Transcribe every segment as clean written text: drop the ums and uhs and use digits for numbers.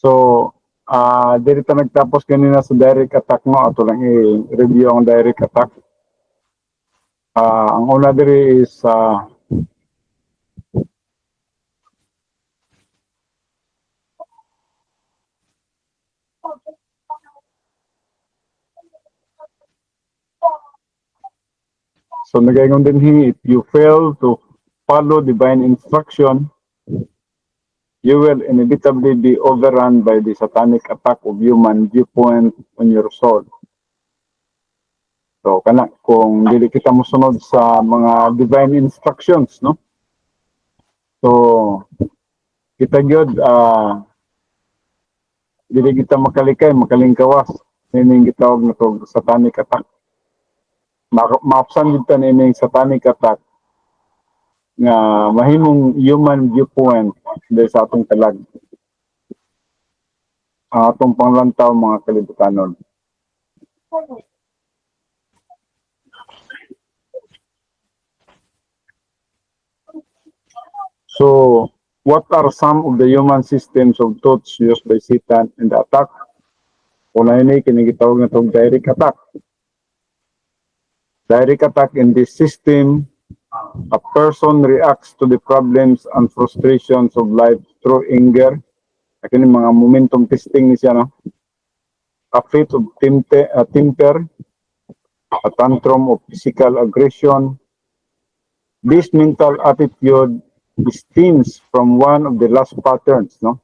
So, dito nagtapos kanina sa direct attack mo. Ato lang i-review ang direct attack. Ang una diri is so nagayon din if you fail to follow divine instruction, you will inevitably be overrun by the satanic attack of human viewpoint on your soul. So, kung dili kita mosunod sa mga divine instructions, no? So, kita gyud dili kita makalikay, makalingkawas. Nining gitawag na to satanic attack. Maapsan kita nining satanic attack nga mahimong human viewpoint dahil sa atong talag. Atong panglantaw mga kalibutanon. So, what are some of the human systems of thoughts used by Satan in the attack? Una ini kinigitawag na itong direct attack. Direct attack in this system, a person reacts to the problems and frustrations of life through anger. Kini mga momentum testing ni siya, no? A fit of temper, a tantrum of physical aggression. This mental attitude stems from one of the last patterns, no?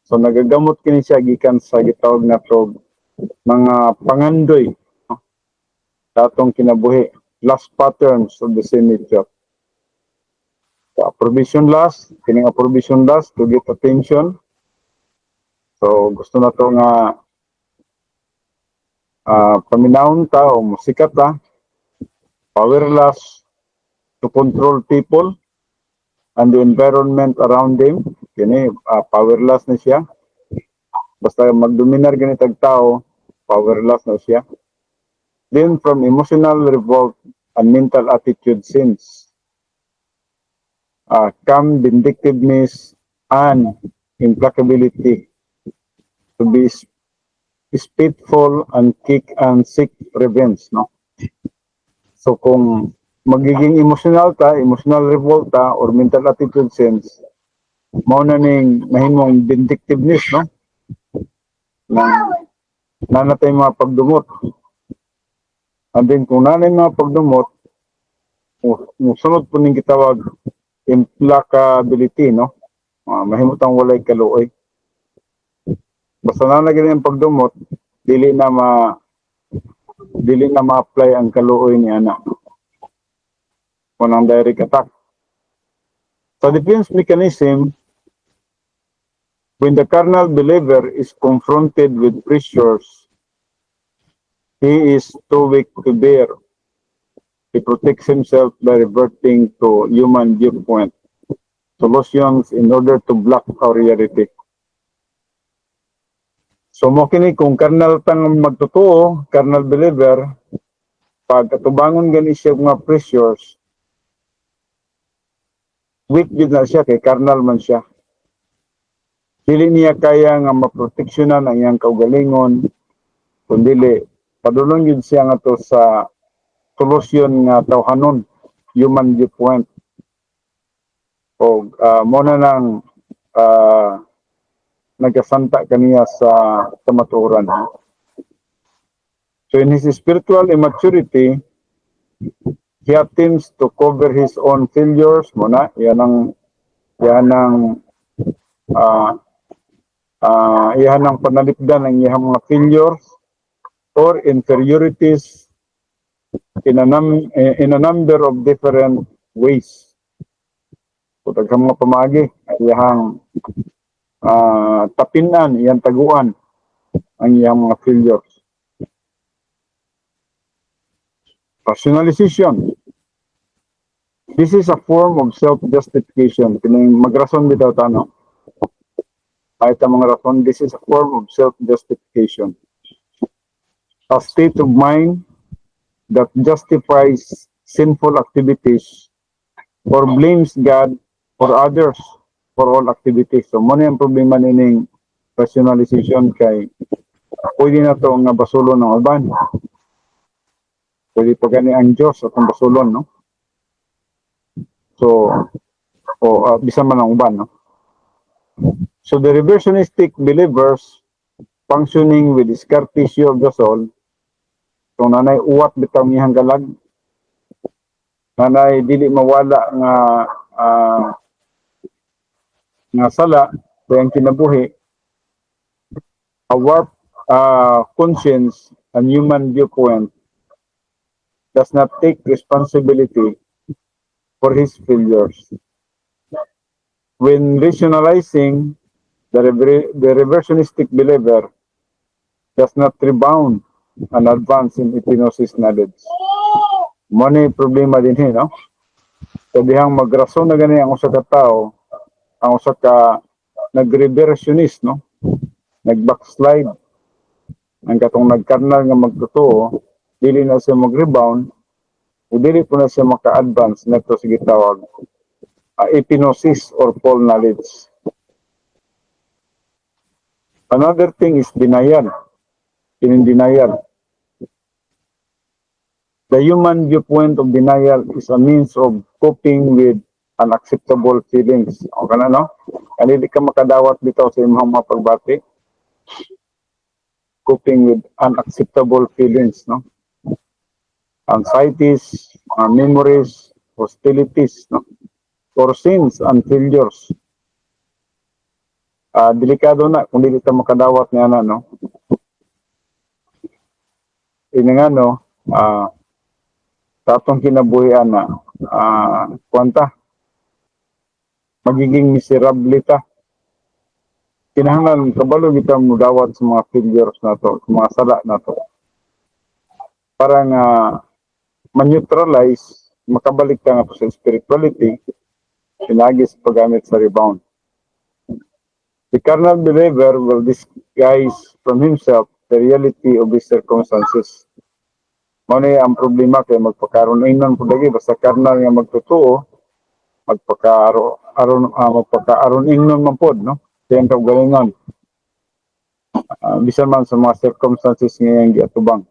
So nagagamot kini siya gikan sa gitawag na to mga pangandoy, no? Datong kinabuhi, last patterns of the same nature. So, approbation lust, kining approbation lust to get attention. So gusto na to nga paminahon ta o musikat ta. Power lust to control people and the environment around them. Kini power lust na siya. Basta magdominar ganitag tao, power lust na siya. Then from emotional revolt and mental attitude sins come vindictiveness and implacability, to be spiteful and kick and seek revenge, no? So kung magiging emotional revolt ta or mental attitude sense, mao na ning mahimong vindictiveness, no? Na natay mga pagdumot. And then kung nanay mga pagdumot, musunod po ning gitawag implacability, no? Mahimutang walay kaluoy. Basta na lagi ang pagdumot, dili na ma-apply ang kaluoy ni anak. Unang direct attack. Sa defense mechanism, when the carnal believer is confronted with pressures he is too weak to bear, he protects himself by reverting to human viewpoint solutions in order to block our reality. So mo kini kung carnal tang magtotoo, carnal believer, pag atubangon gani siya mga pressures, weak din na siya kay carnal man siya. Dili niya kaya nga maproteksyonan ang iyang kaugalingon, kundi padulong yun siya nga to sa solusyon nga tawhanon, human viewpoint. O mo na nang nagkasanta kaniya sa kamatuoran. So in his spiritual immaturity, he attempts to cover his own failures. Muna, yan ang panalipdan ng iyang mga failures or inferiorities in a number of different ways. Kung mga pamagi, iyang tapinan, iyang taguan ang iyang mga failures. Rationalization. This is a form of self-justification. Kining magrason bitaw tano. Ay ta mga rason, this is a form of self-justification. A state of mind that justifies sinful activities or blames God or others for all activities. So, muna yung problema nining rationalization kay pwede na to nga basulon ng uban. Pwede pa gani ang Diyos at ang basulon, no? So, bisan man ang uban, no? So the reversionistic believers functioning with the scar tissue of the soul, kung nanay uwat bitaw niyang galag, nanay dili mawala nga sala kayang kinabuhi, a warped conscience and human viewpoint does not take responsibility for his failures. When rationalizing, the reversionistic believer does not rebound and advance in epinosis knowledge. Muna problema din no? Sabihang magrason na gani ang usa ka tao, ang usa ka nag-reversionist, no? Nag-backslide. Ang katong nagkarnal nga magtotoo, dili na siya mag-rebound, o dili po na siya maka-advance na ito sa gitawag epinosis or full knowledge. Another thing is denial. In denial. The human viewpoint of denial is a means of coping with unacceptable feelings. O ka na, no? Kaya hindi ka makadawat dito sa imong mga pagbati. Coping with unacceptable feelings, no? Anxieties, memories, hostilities, no? Or sins and failures. Delikado na kung hindi ka makadawat niya na, no? Ini nga, no? Tatong kinabuhian na kwanta magiging miserable ta. Kinahanglan kabalo kita mudawat sa mga failures na to, sa mga sala na to. Para nga ma-neutralize, makabalik ka nga sa spirituality, pinagis paggamit sa rebound. The carnal believer will disguise from himself the reality of his circumstances. Muna ang problema kay magpakaroon inon po lagi, basta carnal nga magtotoo, magpakaaron inon man po, no? Kaya ang kagalingon. Bisan man sa mga circumstances ngayong giatubang.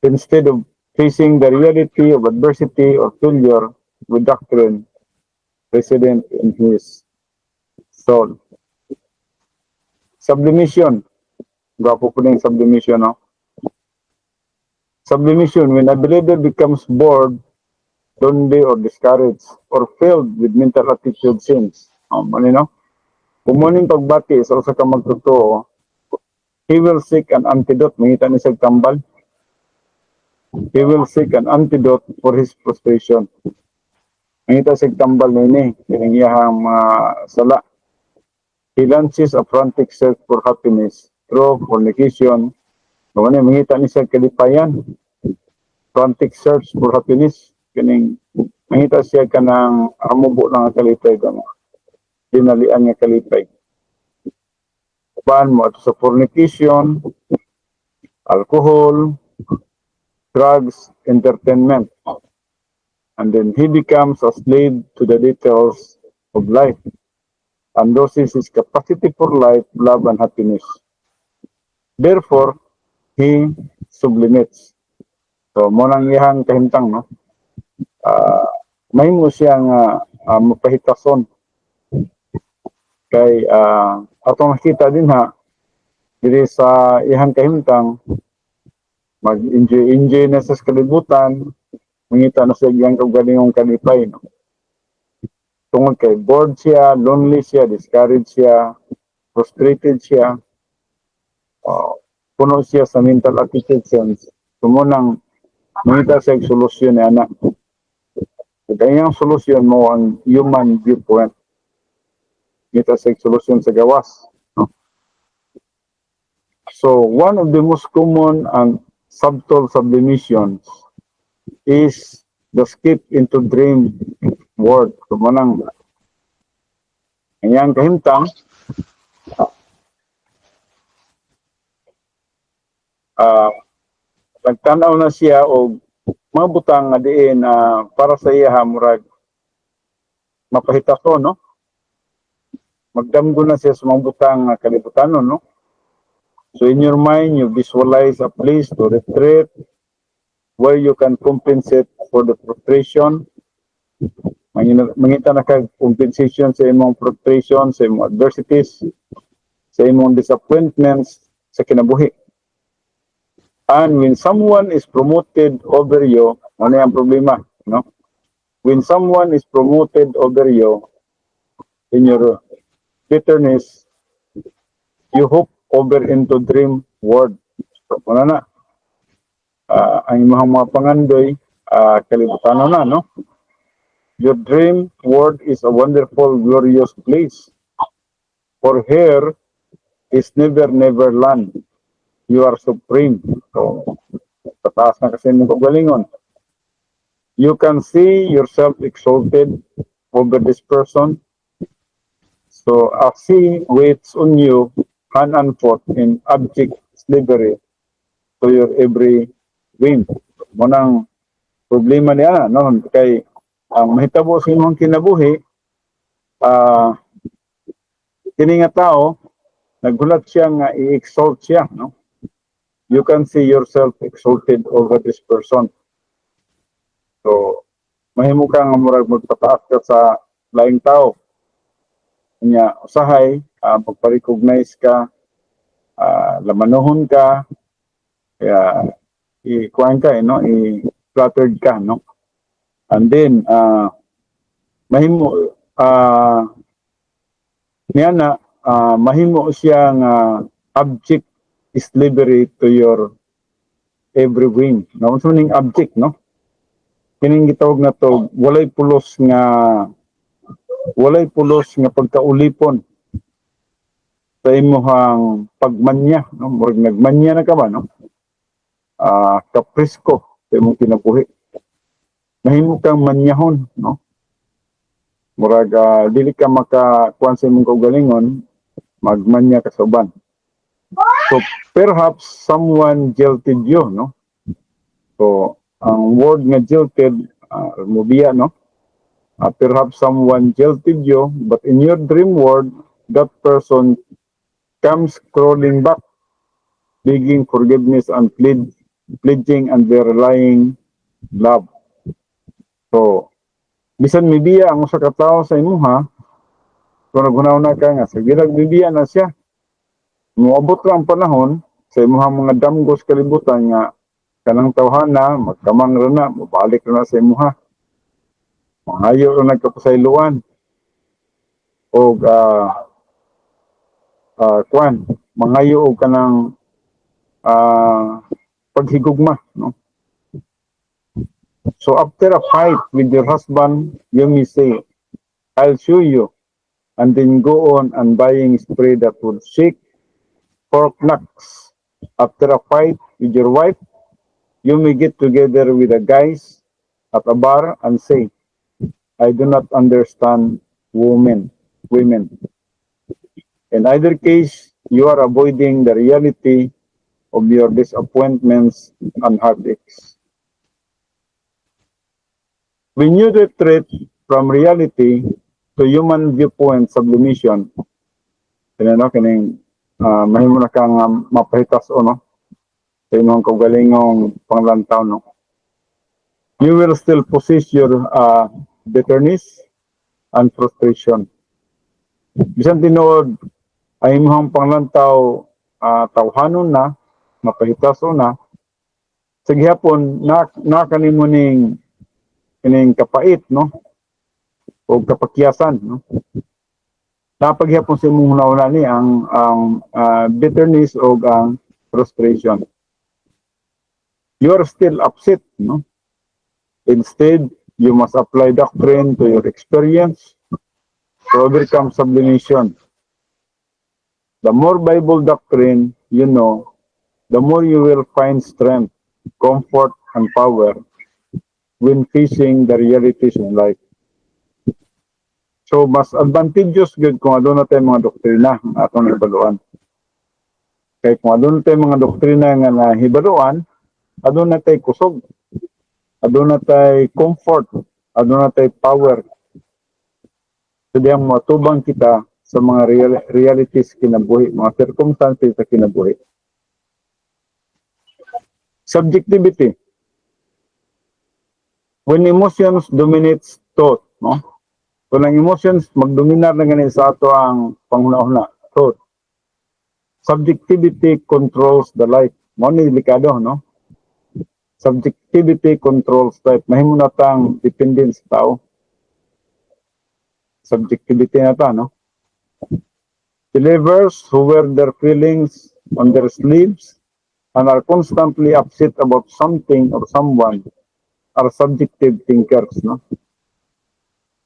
Instead of facing the reality of adversity or failure with doctrine resident in his soul. Sublimation. Gwapo po na yung sublimation, no? Sublimation, when a believer becomes bored, lonely, or discouraged, or filled with mental attitude sins. No? Kumuning pagbati sa usa ka magtotoo, he will seek an antidote. Mangita ni sa tambal. He will seek an antidote for his frustration. Mangita sa tambal nini, kining iyahang sala. He launches a frantic search for happiness through fornication. Kung mangita ni sa kalipayan, frantic search for happiness, kining mangita siya ka ng amubo ng kalipay gamo. Dinalian nga kalipay. Uban mo sa fornication, alcohol, drugs, entertainment. And then he becomes a slave to the details of life. And loses his capacity for life, love, and happiness. Therefore, he sublimates. So, munang iyang kahintang, no? May mo siyang mapahitason. Kay, atong nakita din diri sa iyang kahintang, mag-enjoy na sa kalibutan, mangita na sa iyang kagalingong kalipay, no? Tungod kay bored siya, lonely siya, discouraged siya, frustrated siya, puno siya sa mental attitude sense. Sumunang mangita sa solusyon ni anak. Kaya yung solusyon mo ang human viewpoint. Mangita sa solusyon sa gawas. No? So, one of the most common and subtle sublimations is the skip into dream world. Sumunang kanyang kahintang, nagtanaw na siya o mga butang nga diin para sa iya murag mapahitason, no? magdamgo na siya sa mga butang nga kalibutan, no? So in your mind, you visualize a place to retreat where you can compensate for the frustration. Mangita na kag compensation sa imong frustration, sa imong adversities, sa imong disappointments sa kinabuhi. And when someone is promoted over you, ano yung problema, no? When someone is promoted over you in your bitterness, you hope over into dream world. So, ano na, ang mga pangandoy, kalibutan na, no? Your dream world is a wonderful, glorious place. For here is never, never land. You are supreme. So, pataas na kasi mong kagalingon. You can see yourself exalted over this person. So, as he waits on you, hand and foot in abject slavery to your every whim. Munang problema niya, no? Kay ang mahitabo sa imong kinabuhi, kini nga tao, naghulat siya nga i-exalt siya, no? You can see yourself exalted over this person. So, mahimo ka nga murag magpataas ka sa laing tao. Kanya, usahay, magpa-recognize ka, lamanohon ka, kaya i-kuhan ka, no? I-flattered ka, no? And then, mahimo, mahimo siyang object slavery to your every whim. No, so ning object, no? Kining gitawag na to, walay pulos nga pagkaulipon sa imong pagmanya, no? Murag nagmanya na ka ba, no? Kaprisko sa imong kinabuhi. Mahimo kang manyahon, no? Murag dili ka makakuan sa imong kaugalingon, magmanya ka sa uban. So perhaps someone jilted you, no? So ang word nga jilted, mubiya, no? Perhaps someone jilted you, but in your dream world, that person comes crawling back, begging forgiveness and pledging underlying love. So, bisan mibiya ang usa ka tawo sa imuha, kung nagunaw na ka nga, sige nagbibiya na siya. Muabot lang ang panahon sa imuhang mga damgos kalibutan nga kanang tawhana, magkamang na, mabalik na sa imuha. Mangayo na nagkapasayloan. O mangayo o kanang paghigugma, no? So after a fight with your husband, you may say, I'll show you, and then go on and buying spray that would shake pork knocks. After a fight with your wife, you may get together with the guys at a bar and say, I do not understand women. In either case, you are avoiding the reality of your disappointments and heartaches. When you retreat from reality to human viewpoint sublimation, kining mahimo na kang mapahitas o, no? Sa imong kaugalingong panglantaw, no? You will still possess your bitterness and frustration. Bisan tinuod ay imong panglantaw tawhanon na, mapahitaso na, sa gihapon na kanimo ning kining kapait, no? O kapakyasan, no? Napaghapon sa imong hunahuna ni ang bitterness o ang frustration. You are still upset, no? Instead, you must apply doctrine to your experience to overcome sublimation. The more Bible doctrine you know, the more you will find strength, comfort, and power when facing the realities of life. So, mas advantageous good kung adun na tayo mga doktrina ang atong hibaluan. Kaya kung adun na tayo mga doktrina nga nahibaluan, adun na tayo kusog, adun na tayo comfort, adun na tayo power. So, diyang matubang kita sa mga realities kinabuhi, mga circumstances sa kinabuhi. Subjectivity. When emotions dominates thought, no? Kung ang emotions magdominar na ganun sa ato ang panghuna-huna, thought. Subjectivity controls the life. Mo ni delikado, no? Subjectivity controls life. Mahimo na tang dependent sa tao. Subjectivity na ta, no? Believers who wear their feelings on their sleeves and are constantly upset about something or someone are subjective thinkers, no?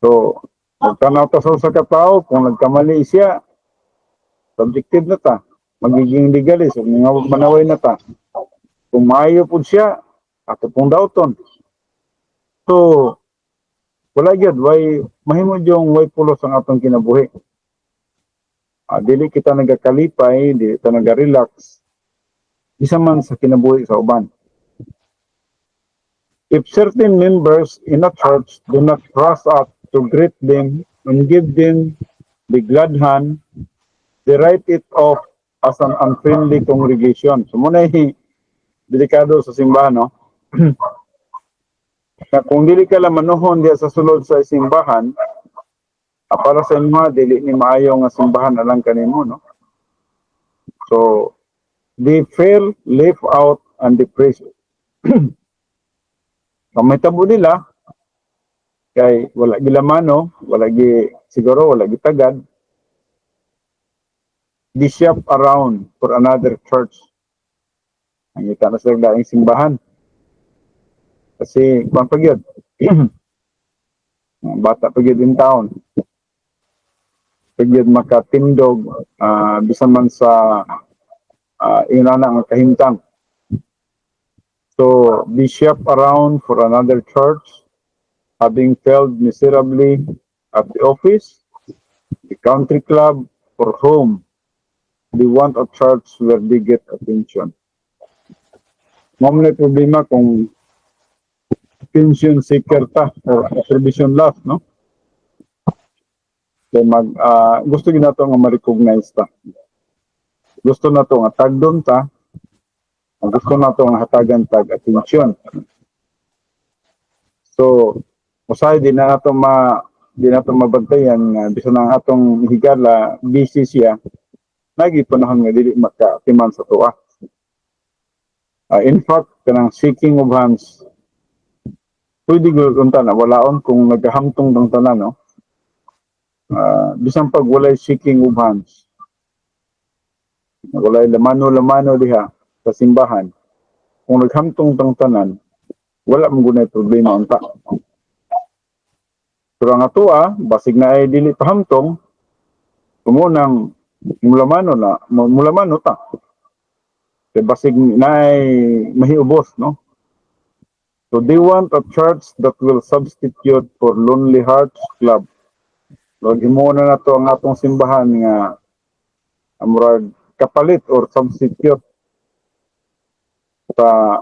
So, magtanaw ta sa usa ka tawo, kung nagkamali siya, subjective na ta. Magiging legalist, manaway na ta. Kung maayo po siya, ato pong dauton. So, wala gyud way mahimo yung way pulos ang atong kinabuhi. Dili kita nagakalipay, dili kita naga-relax. Isa man sa kinabuhi sa uban. If certain members in a church do not rush up to greet them and give them the glad hand, they write it off as an unfriendly congregation. So muna delikado sa simbahan, no? Na kung dili ka lang manuhon diya sa sulod sa simbahan, para sa inyo, dili ni maayo nga simbahan na lang kanimo, no? So, they fail, leave out, and depress. Kamitabo nila, kay wala gilamano, wala gi, siguro wala gitagad, di shop around for another church. Ang ita na sa daing simbahan. Kasi, kung pagyod, bata pagyod in town, pagyod makatindog, bisan man sa inana ang kahimtang. So, be shop around for another church, having failed miserably at the office, the country club, or home. They want a church where they get attention. Mamay problema kung attention seeker ta or attribution loss, no? So, gusto gina to nga ma-recognize ta. Gusto na to nga tagdon ta, gusto na to nga hatagan tag attention. So, usay di na nato mabantayan nga bisan ang atong higala busy siya, lagi panahon nga dili maka-timan sa tuwa. In fact, kanang seeking of hands, pwede gawin na walaon kung nagkahamtong ng tanan, no? Bisan pag walay seeking of hands, walay lamano diha sa simbahan, kung naghamtong tang tanan, wala mong gunay problema unta. Pero ang atua, basig na ay dili pahamtong, kumunang mulamano ta. Kaya basig na ay mahiubos, no? So they want a church that will substitute for Lonely Hearts Club. So himuna na to ang atong simbahan nga amurag kapalit or substitute sa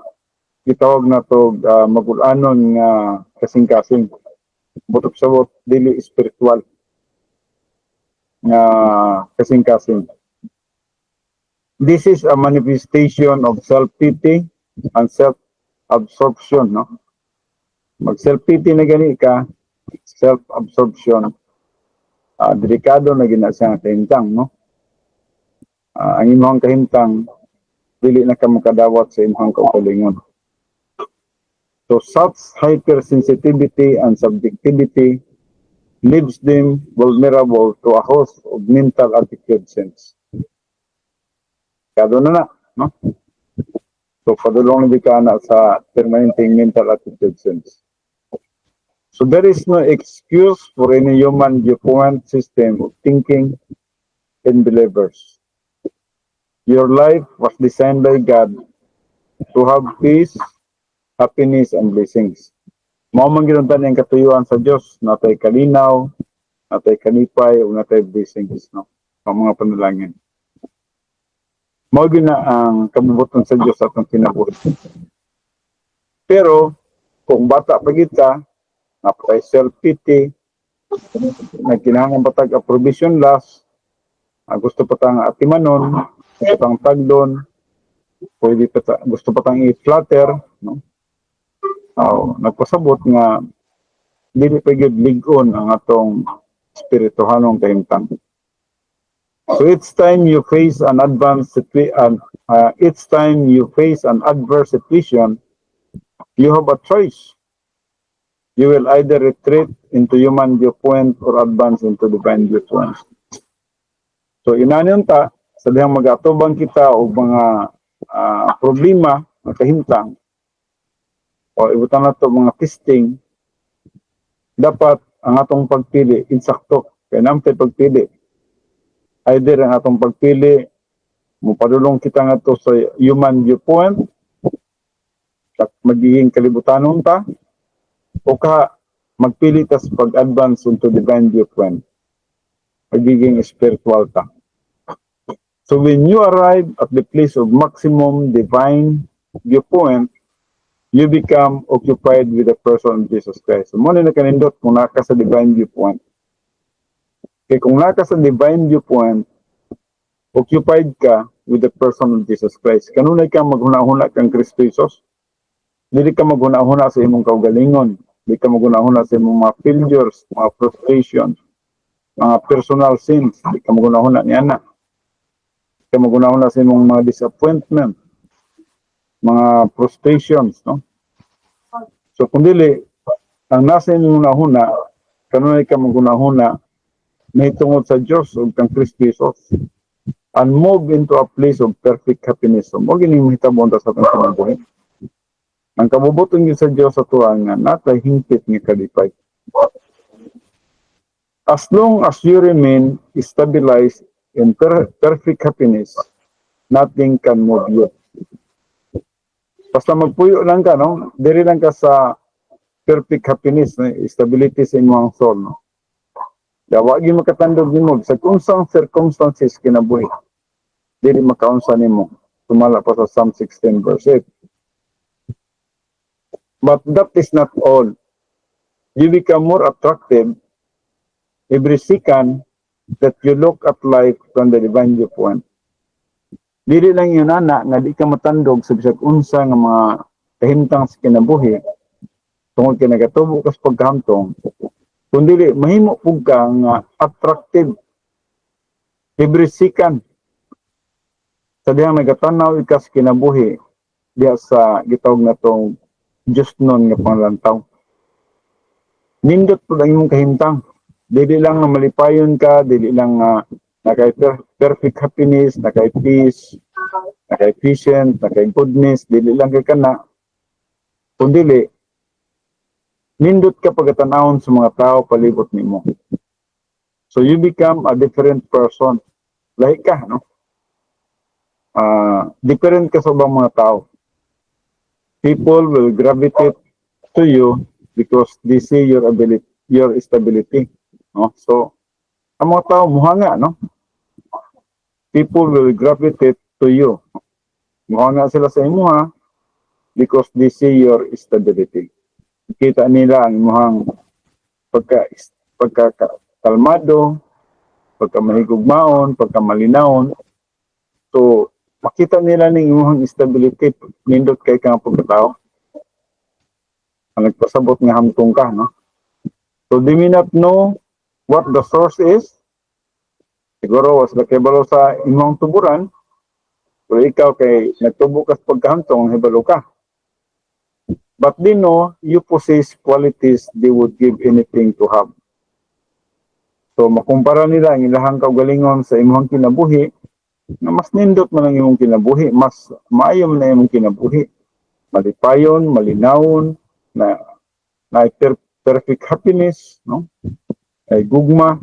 gitawag na to magulanon nga kasing-kasing. Butok sabot dili spiritual nga kasing-kasing. This is a manifestation of self-pity and self-absorption, no? Mag self-pity na gani ka, self-absorption, delikado na gina sa kahimtang, no? Ang imong kahimtang, dili na ka makadawat sa imong kaugalingon. So such hypersensitivity and subjectivity leaves them vulnerable to a host of mental antecedents. Kado na, no? So padulong na di ka na sa permanenteng mental antecedents. So there is no excuse for any human viewpoint system of thinking in believers. Your life was designed by God to have peace, happiness, and blessings. Mao man ginuntan ang katuyuan sa Dios, natay kalinaw, natay kanipay, o natay blessings, no? Ang mga panalangin. Mao gina ang kabubuton sa Dios atong kinabuhi. Pero kung bata pa kita, napay self-pity, nagkinahanglan patag approbation loss, gusto pa tang atimanon, gusto pa tang tagdon, gusto pa tang i-flatter, no? Nagpasabot nga dili pa gyud lig-on ang atong espirituhanong kahimtang. So each time you face an adverse situation, you have a choice. You will either retreat into human viewpoint or advance into divine viewpoint. So inanon ta sa dihang mag-atubang kita og mga problema nga kahimtang o ibutan nato mga testing, dapat ang atong pagpili insakto. Kaya naman pagpili. Either ang atong pagpili, mupadulong kita nga to sa human viewpoint, at magiging kalibutanon ta, o ka magpili ta sa pag-advance into divine viewpoint, magiging spiritual ta. So when you arrive at the place of maximum divine viewpoint, you become occupied with the person of Jesus Christ. So muna na kanindot kung naka sa divine viewpoint. Kaya kung naka sa divine viewpoint, occupied ka with the person of Jesus Christ. Kanunay ka maghuna-huna kang Kristo Jesus. Dili ka maghuna-huna sa imong kaugalingon. Dili ka maghuna-huna sa imong mga failures, mga frustrations, mga personal sins. Dili ka maghuna-huna ni anak. Dili ka maghuna-huna sa imong mga disappointment, mga frustrations, no? So kung dili, ang nasa imong huna, kanunay ka maghuna-huna, mahitungod sa Diyos o kang Kristo Jesus, and move into a place of perfect happiness. So, mo gining mahitabon ta sa atong kinabuhi. Ang kabubuton gyud sa Dios sa tuwa nga natay hingpit nga kalipay. As long as you remain stabilized in perfect happiness, nothing can move you. Basta magpuyo lang ka, no? Diri lang ka sa perfect happiness, no? Stability sa imong soul, no? Kaya wag yung makatandog nimo sa kunsang circumstances kinabuhi. Dili makaunsa nimo. Sumala pa sa Psalm 16 verse 8. But that is not all. You become more attractive every second that you look at life from the divine viewpoint. Dili lang yun nga di ka matandog sa bisag unsa nga mga kahimtang sa kinabuhi tungod kay nagatubo ka sa pagkahamtong, kundi mahimo pug ka nga attractive every second sa dihang nagatanaw ka sa kinabuhi diya sa gitawag na tong Diyos nun nga panglantaw. Nindot po lang yung kahimtang. Dili lang nga malipayon ka, dili lang nga nakay perfect happiness, nakay peace, nakay patient, nakay goodness, dili lang kay kana. Kundi nindot ka pagatanawon sa mga tao palibot nimo. So you become a different person. Lahi ka, no? Different ka sa ibang mga tao. People will gravitate to you because they see your ability, your stability. No? So, ang mga tao muhanga, no? People will gravitate to you. Muhanga sila sa imo, ha? Because they see your stability. Kita nila ang muhang pagka-kalmado, pagka-mahigugmaon, pagka-malinawon. So, makita nila ng imong stability, nindot kay kang pagkatao. Ang nagpasabot nga hamtong ka, no? So, they may not know what the source is. Siguro, was nakibalo sa imong tuburan, pero ikaw kay nagtubo ka sa pagkahamtong, hibalo ka. But they know you possess qualities they would give anything to have. So, makumpara nila ang ilahang kaugalingon sa imong kinabuhi, na mas nindot man ang imong kinabuhi, mas maayo man ang imong kinabuhi. Malipayon, malinawon, na perfect happiness, no? Ay gugma.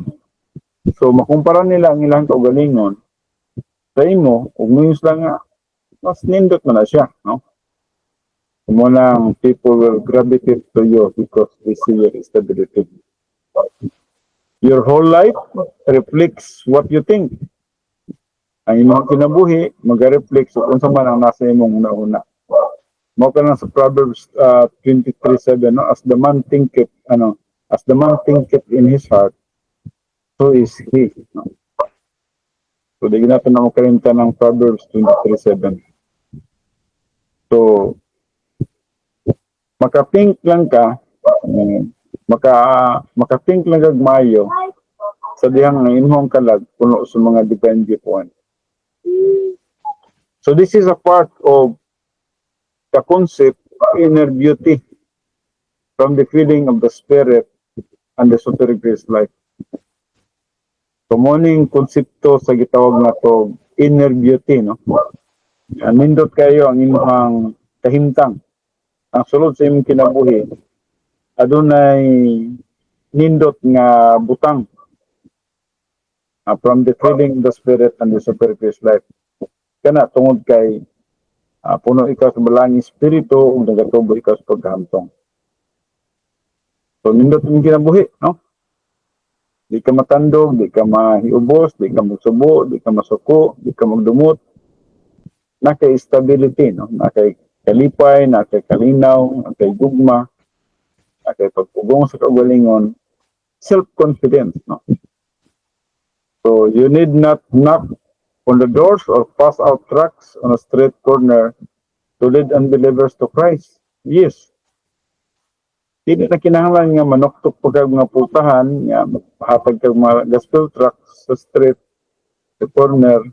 So, makumpara nila ang ilang kaugalingon sa imo, ug mayus lang nga, mas nindot man na siya, no? Kumunang people will gravitate to you because they see your stability. Your whole life reflects what you think. Ang imong kinabuhi mag-reflect sa kung saan man ang nasa imong una-una. Mo ka na sa Proverbs 23:7, no? As the man thinketh in his heart, so is he. No? So, di natin na makarinta ng Proverbs 23:7. So, makapink lang ka, makapink lang kag maayo, sa dihang nga imong kalag, puno sa mga depende po. So, this is a part of the concept of inner beauty from the feeling of the spirit and the esoteric life. So, morning konsepto sa gitawag na to inner beauty, no? Nindot kayo ang imong kahimtang. Ang sulod sa imong kinabuhi, adunay nindot nga butang from the feeling of the spirit and the esoteric life. Kana tungod kay puno ikaw sa balangin espiritu ug nagatubo ikaw sa pagkahantong. So, nindot imong kinabuhi, no? Di ka matandog, di ka mahiubos, di ka magsubo, di ka masuko, di ka magdumot. Nakay stability, no? Nakay kalipay, nakay kalinaw, nakay gugma, nakay pagpugong sa kagalingon, self-confidence, no? So, you need not knock on the doors or pass out tracts on a street corner to lead unbelievers to Christ. Yes. Hindi na kinahanglan nga manuktok pa kag mga putahan, nga mahatag kag mga gospel tracts sa street, sa corner,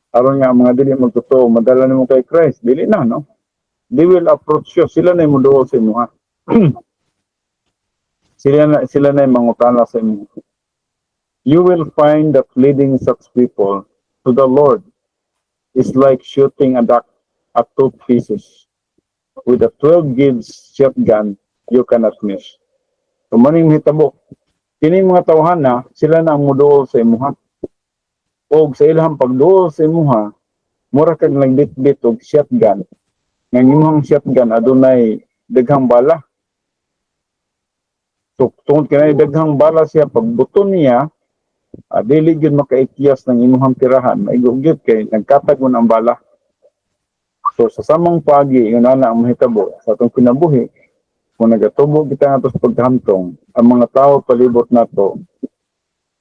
aron nga mga dili magtotoo, madala nimo kay Christ. Dili na, no? They will approach you. Sila na yung muduol sa imo, ha? sila na yung mangutana sa imo. You will find that leading such people to the Lord is like shooting a duck at 2 pieces. With a 12 gauge shotgun, you cannot miss. So, maning hitabo. Kining mga tawhana, sila na ang muduol sa imuha. O sa ilahang pagduol sa imuha, mura kag nagbitbit og shotgun. Nga imong shotgun adunay daghang bala. So, tungod kanay daghang bala siya, pagbuton niya, dili gyud makaikyas ng imong tirahan, maigugyot kay nagkatag mo ang bala. So, sa samang pagi, yun na ang mahitabo sa atong kinabuhi, kung nagatubo kita nga sa paghamtong, ang mga tao palibot nato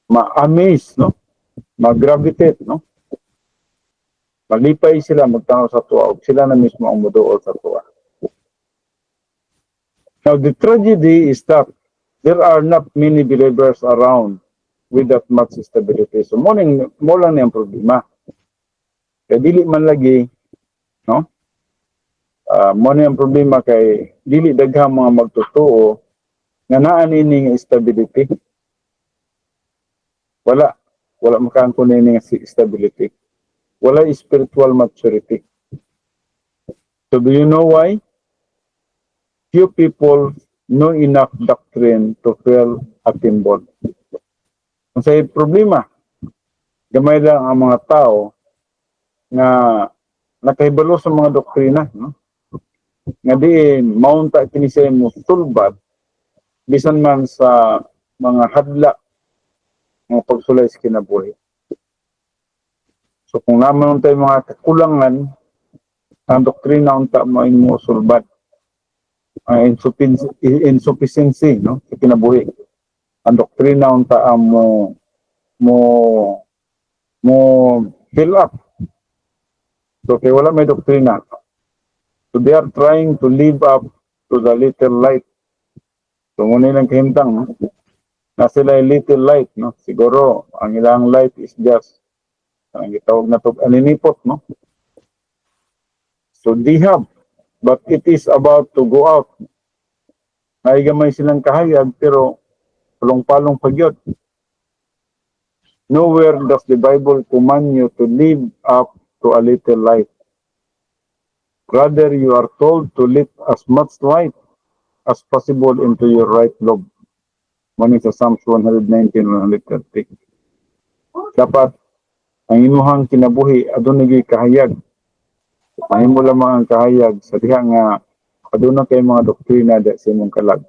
ma-amaze, no? Mag-gravitate, no? Malipay sila magtanaw sa tuwa, o sila na mismo ang muduol sa tuwa. Now, the tragedy is that there are not many believers around with that much stability. So, mo lang ang problema. Kaya dili man lagi, no? Mo ang problema kay dili daghang mga magtotoo nga naa nini nga stability. Wala makaangko nini nga stability. Wala spiritual maturity. So, do you know why? Few people know enough doctrine to fill a timbon. Kung sa'yo problema, gamay lang ang mga tao nga nakahibalo sa mga doktrina, no? Nga diin, maunta kini sa mo tulbad, bisan man sa mga hadla ng pagsulay sa kinabuhi. So kung naman tayo mga kakulangan, ang doktrina unta mo mo sulbad, insufficiency, no? Sa kinabuhi. Ang doktrina unta mo fill up. So kaya wala may doktrina. So they are trying to live up to the little light. So muna lang kahintang, no? Na sila little light, no? Siguro ang ilang light is just ang gitawag na to aninipot, no? So they have, but it is about to go out. Naigamay silang kahayag pero palong-palong pagyod. Nowhere does the Bible command you to live up to a little light. Rather, you are told to let as much light as possible into your right lobe. Mani sa Psalms 119:130. Dapat ang imuhang kinabuhi adunay kahayag. Mahimo lamang ang kahayag sa diha nga aduna kay mga doktrina da sa imong kalag.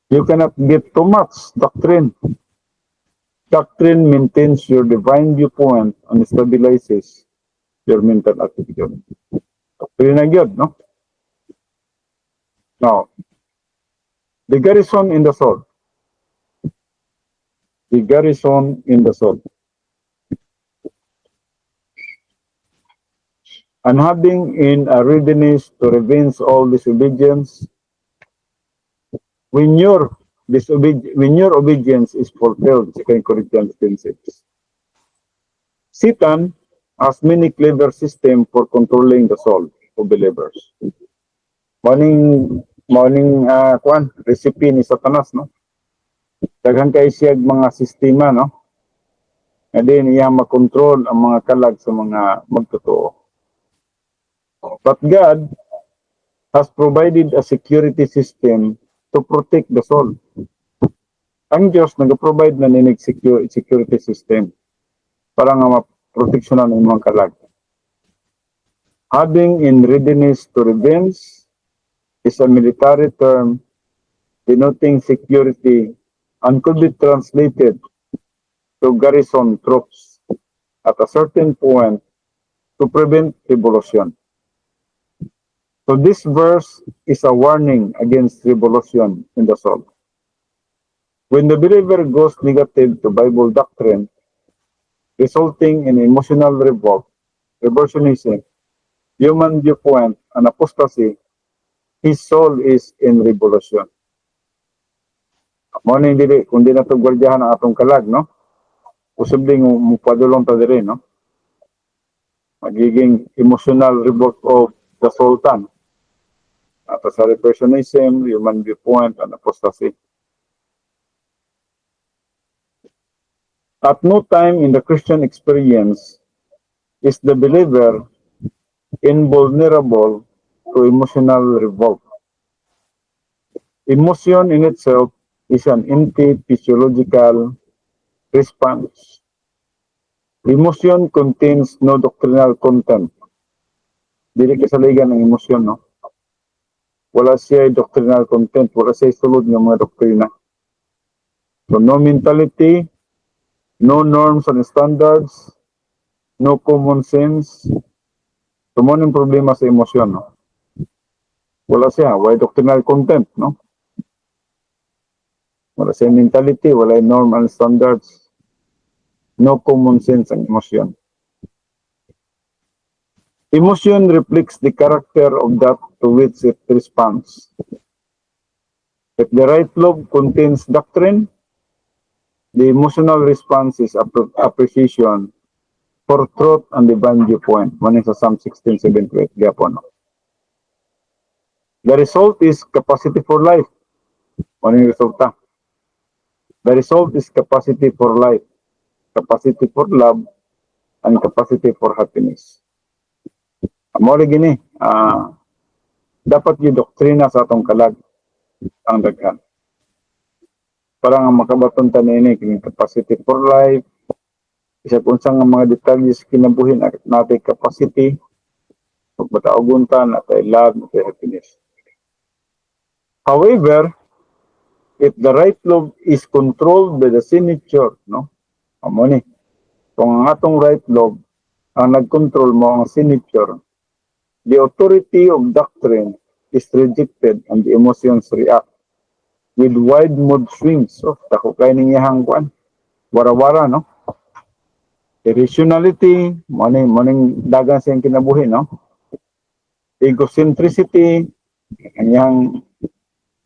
You cannot get too much doctrine. Doctrine maintains your divine viewpoint and stabilizes your mental attitude. Doctrine na gyud, no? Now, the garrison in the soul. The garrison in the soul. and having in a readiness to revenge all disobedience when your obedience is fulfilled, 2 Corinthians 10:6. Satan has many clever systems for controlling the soul of believers. Morning recipe ni Satanas, no? Daghan kay siya mga sistema, no? And then iya makontrol ang mga kalag sa mga magtotoo. But God has provided a security system to protect the soul. Ang Diyos nag-provide na ninig security system para nga maproteksyonan ang mga kalag. Having in readiness to revenge is a military term denoting security and could be translated to garrison troops at a certain point to prevent revolution. So this verse is a warning against revolution in the soul. When the believer goes negative to Bible doctrine, resulting in emotional revolt, reversionism, human viewpoint, and apostasy, his soul is in revolution. Mo ni dili kung di na to gwardiyahan ang atong kalag, no? Posibleng mupadulong ta diri, no? Magiging emotional revolt of the sultan. At sa reversionism, human viewpoint, and apostasy. At no time in the Christian experience is the believer invulnerable to emotional revolt. Emotion in itself is an anti-physiological response. Emotion contains no doctrinal content. Dili kasaligan ng emosyon, no? Wala siya doctrinal content, wala siya sulod ng mga doktrina. So no mentality, no norms and standards, no common sense. So mo yung problema sa emosyon, no? Wala siya, wala doctrinal content, no? Wala siya mentality, wala norm and standards, no common sense ang emosyon. Emotion reflects the character of that to which it responds. If the right lobe contains doctrine, the emotional response is appreciation for truth and divine viewpoint. One is Psalm 16:7-8. Gapon. The result is capacity for life. One is resulta. The result is capacity for life, capacity for love, and capacity for happiness. Amo gini, dapat yung doktrina sa atong kalag ang daghan. Para nga makabaton ta niini kini capacity for life, isa unsa nga mga detalles kinabuhi natin capacity, pagbataogon ta natay love, natay happiness. However, if the right lobe is controlled by the signature, no? Amo ni. Kung ang atong right lobe ang nag-control mo ang signature, the authority of doctrine is rejected and the emotions react with wide mood swings. So, tako kay niyahang kuan. Wara-wara, no? Irrationality, morning dagan siyang kinabuhi, no? Egocentricity, ang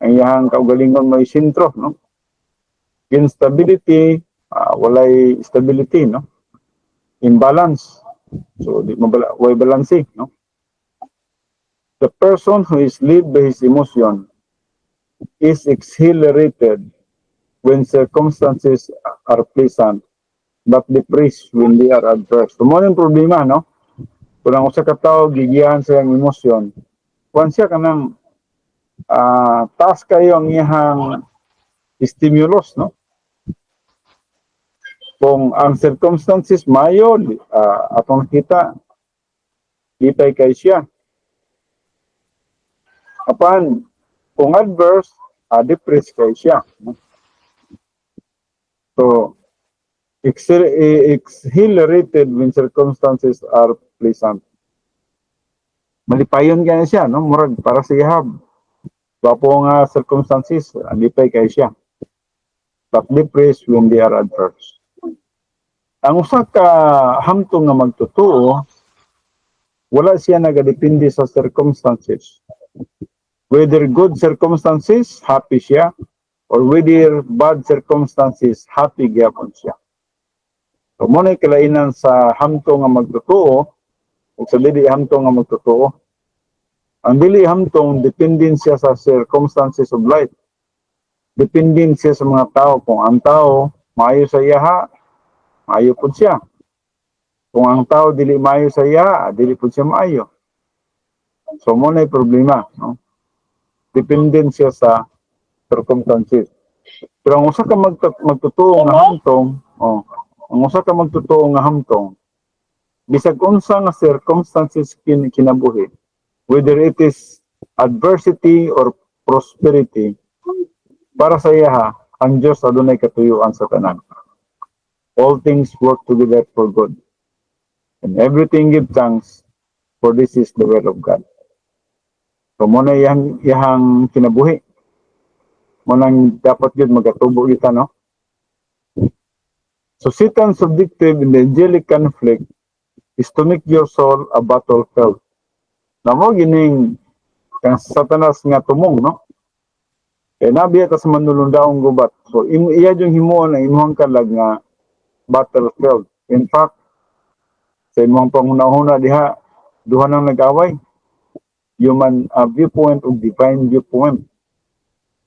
iyang kaugalingon may sintro, no? Instability, walay stability, no? Imbalance. So, di way balancing, no? The person who is led by his emotion is exhilarated when circumstances are pleasant, but depressed when they are adverse. So, mo yung problema, no? Kung ang usa ka tawo gigiyahan sa iyang emosyon, kung siya kanang taas kayo ang iyang stimulus, no? Kung ang circumstances mayo, atong kita, lipay kay siya. Apan, kung adverse, depressed kay siya. No? So, exhilarated when circumstances are pleasant. Malipayon kaya siya, no? Murag para sa ihab. Wapo nga circumstances, lipay kay siya. But depressed when they are adverse. Ang usa ka hamtong nga magtutuo Wala siya nagadepende sa circumstances. Whether good circumstances, happy siya, or whether bad circumstances, happy gyapon siya. So, muna kalainan sa hamto nga magtotoo, o sa dili hamto nga magtotoo. Ang dili hamtong, dependin siya sa circumstances of life. Dependin siya sa mga tao. Kung ang tao, maayo sa iyaha, maayo po siya. Kung ang tao dili maayo sa iya, dili po siya maayo. So, muna problema. No? Dependent siya sa circumstances. Pero ang usa ka magtotoo nga hamtong, ang usa ka magtotoo nga hamtong, bisag unsa nga circumstances kinabuhi, whether it is adversity or prosperity, para sa iya ang Dios adunay katuyuan sa tanan. All things work together for good. And everything give thanks, for this is the will of God. So, muna yang kinabuhi. Munang dapat yun magatubo kita, no? So, Satan's objective in the angelic conflict is to make your soul a battlefield. Na mo gining kang Satanas nga tumong, no? Kaya nabiya ta sa manulundaong gubat. So, iya yung himuon ang imuhang kalag nga battlefield. In fact, sa imuhang panghuna-huna diha, duha nang nag-away. Human viewpoint o divine viewpoint.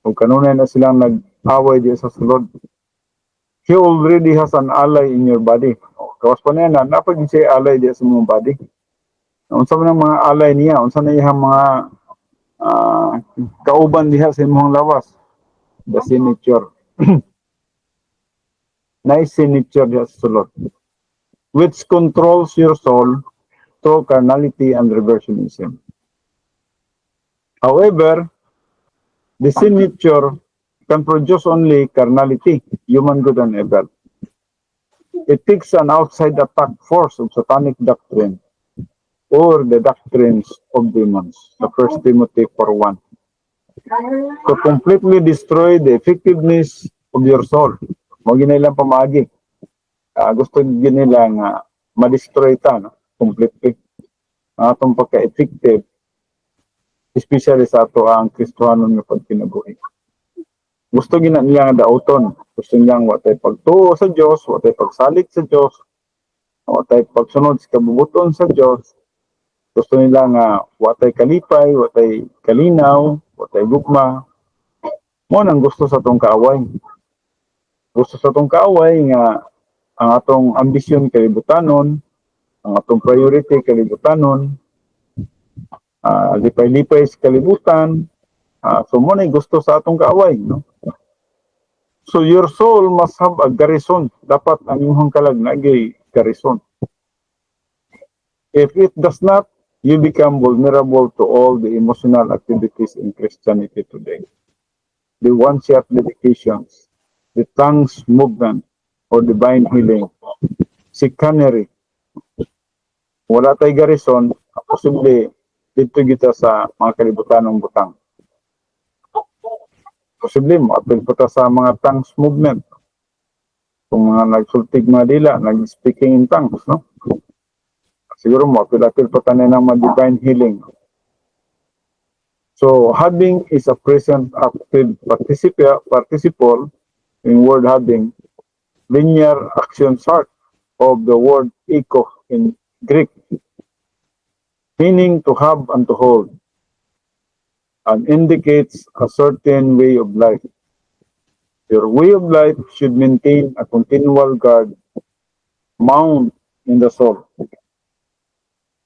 Kung kanunay na silang nag-away diya sa sulod. He already has an ally in your body. Kawas pa na yan, napagin siya ally diya sa mong body. Unsa man ang mga ally niya, unsa na iyang mga kauban diha sa imong lawas. The signature. Nice signature diya sa sulod. Which controls your soul through carnality and reversionism. However, the signature can produce only carnality, human good and evil. It takes an outside attack force of satanic doctrine or the doctrines of demons, the 1 Timothy 4:1, to completely destroy the effectiveness of your soul. Mo ginilang pamagi. Gusto ginila nga ma-destroy ta, no? Completely. Atong pagka-effective, especially sa ato ang Kristohanon nga pagkinabuhi. Gusto gina niya nga dauton. Gusto niya watay pagtuo sa Dios, watay pagsalig sa Dios, watay pagsunod sa kabubuton sa Dios. Gusto nila nga watay kalipay, watay kalinaw, watay gugma. Mo nang gusto sa atong kaaway. Gusto sa atong kaaway nga ang atong ambisyon kalibutanon, ang atong priority kalibutanon, lipay-lipay sa kalibutan. So mo na gusto sa atong kaaway, no? So your soul must have a garrison. Dapat ang imong kalag nagay garrison. If it does not, you become vulnerable to all the emotional activities in Christianity today. The one-shot dedications, the tongues movement, or divine healing, chicanery. Wala tay garrison, posible dito kita sa mga kalibutanong butang. Posible mo, apil po ta sa mga tongues movement. Kung mga nagsultig mga dila, nag-speaking in tongues, no? Siguro mo, apil po ta na ng mga divine healing. So, having is a present active participle in word having, linear action start of the word echo in Greek, meaning to have and to hold, and indicates a certain way of life. Your way of life should maintain a continual guard mount in the soul.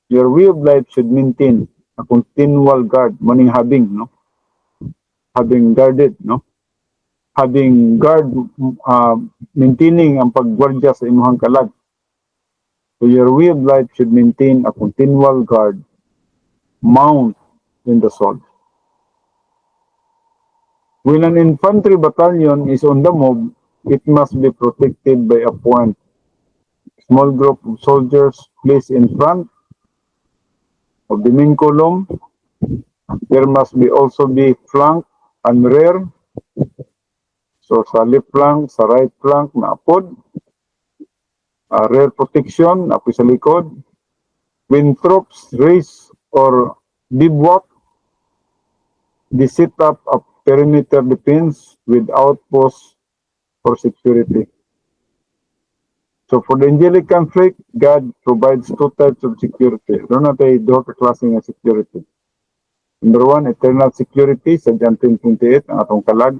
Your way of life should maintain a continual guard, meaning having, no? Having guarded, no? Having guard, maintaining ang paggwardya sa imong kalag. So your way of life should maintain a continual guard mount in the soul. When an infantry battalion is on the move, it must be protected by a point. Small group of soldiers placed in front of the main column. There must be also be flank and rear. So sa left flank, sa right flank, na apod. Rear protection, apoy sa likod. When troops race or bivouac, they set up a perimeter defense with outposts for security. So for the angelic conflict, God provides two types of security. Doon natin duha ka klase ng security. Number one, eternal security sa John 10:28, ang atong kalag.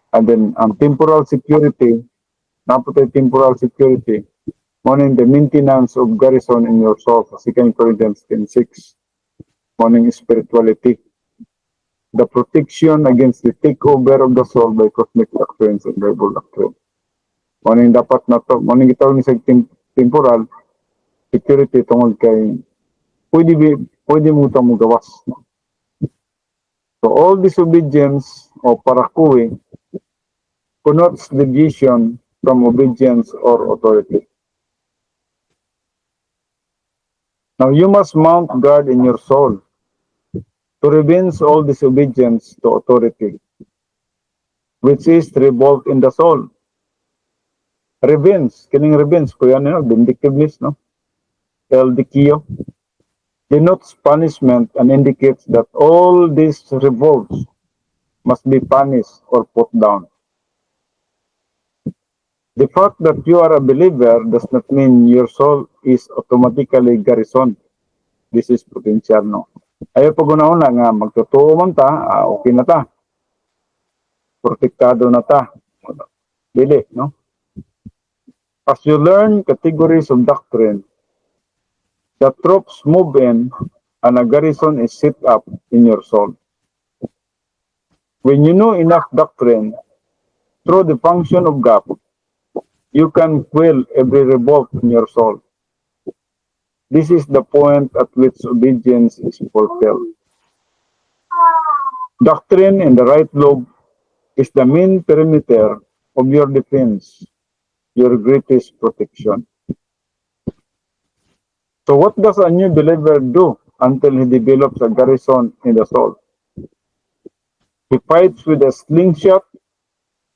And then, ang temporal security, naputay temporal security, morning the maintenance of garrison in your soul sa 2 Corinthians 10:6. Morning spirituality. The protection against the takeover of the soul by cosmic doctrines and Bible doctrine. Morning dapat na to, morning gitawag ni sa temporal security tungod kay pwede mo ito mo gawas. So all disobedience o parakuwi connotes deviation from obedience or authority. Now you must mount guard in your soul to revenge all disobedience to authority, which is revolt in the soul. Revenge, kining revenge, kuya nyo, vindictiveness, no? Eldikio, denotes punishment and indicates that all these revolts must be punished or put down. The fact that you are a believer does not mean your soul is automatically garrison. This is potential, no? Ayaw pag una-una nga, magtotoo man ta, okay na ta. Protektado na ta. Dili, no? As you learn categories of doctrine, the troops move in and a garrison is set up in your soul. When you know enough doctrine, through the function of God, you can quell every revolt in your soul. This is the point at which obedience is fulfilled. Doctrine in the right lobe is the main perimeter of your defense, your greatest protection. So what does a new believer do until he develops a garrison in the soul? He fights with a slingshot,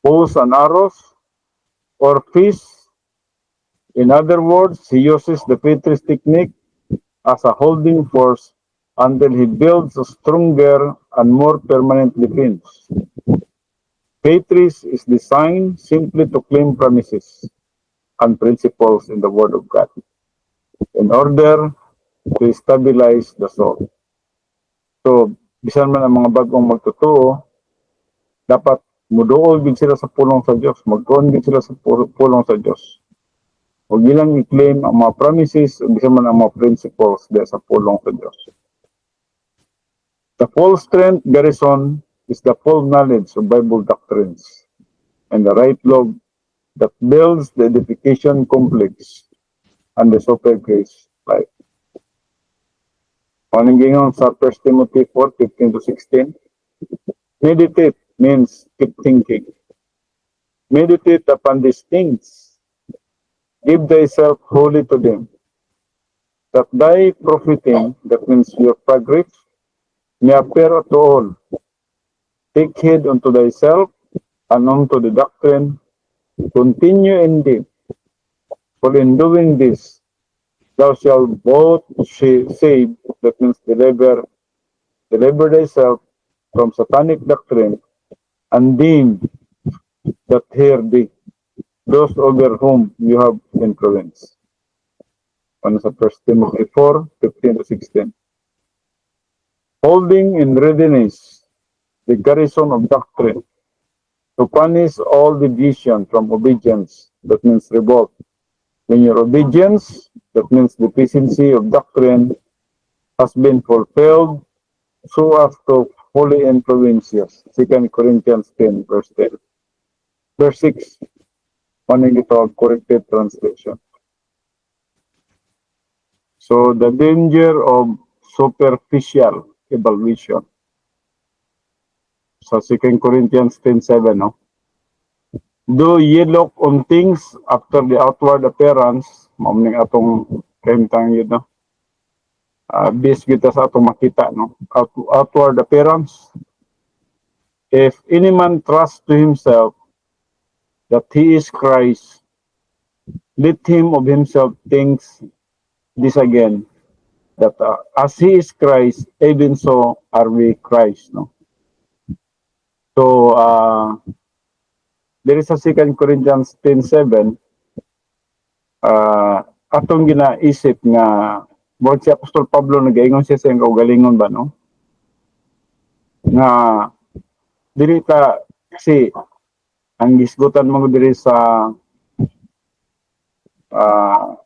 bows and arrows, or fists. In other words, he uses the Petrus technique as a holding force until he builds a stronger and more permanent defense. Petrus is designed simply to claim promises and principles in the Word of God in order to stabilize the soul. So, bisan man ang mga bagong magtotoo, dapat muduol gid sila sa pulong sa Dios, magtuon gid sila sa pulong sa Dios. Huwag nilang i-claim ang mga promises, bisan man ang mga principles diya sa pulong sa Dios. The full strength garrison is the full knowledge of Bible doctrines and the right love that builds the edification complex and the super grace life. Paningingon sa 1 Timothy 4:15-16, meditate means keep thinking. Meditate upon these things. Give thyself wholly to them. That thy profiting, that means your progress, may appear to all. Take heed unto thyself and unto the doctrine. Continue in them. For in doing this, thou shalt both save, that means deliver thyself from satanic doctrine, and them that hear thee, those over whom you have influence. Ano sa 1 Timothy 4:15-16. Holding in readiness the garrison of doctrine to punish all deviation from obedience, that means revolt. When your obedience, that means deficiency of doctrine, has been fulfilled, so as to fully influence us. 2 Corinthians 10:10. Verse 6, ano ito, corrected translation. So, the danger of superficial evaluation. Sa 2 Corinthians 10:7, no? Do ye look on things after the outward appearance, mamning atong kentang yun, no? Bis kita sa atong makita, no? Outward appearance. If any man trust to himself that he is Christ, let him of himself think this again, that as He is Christ, even so are we Christ. No? So, there is a 2 Corinthians 10:7, atong ginaisip nga, buhat si Apostol Pablo, nag-ingon siya sa kaugalingon ba, no? Nga, dili ta, kasi, ang gisgutan mo diri sa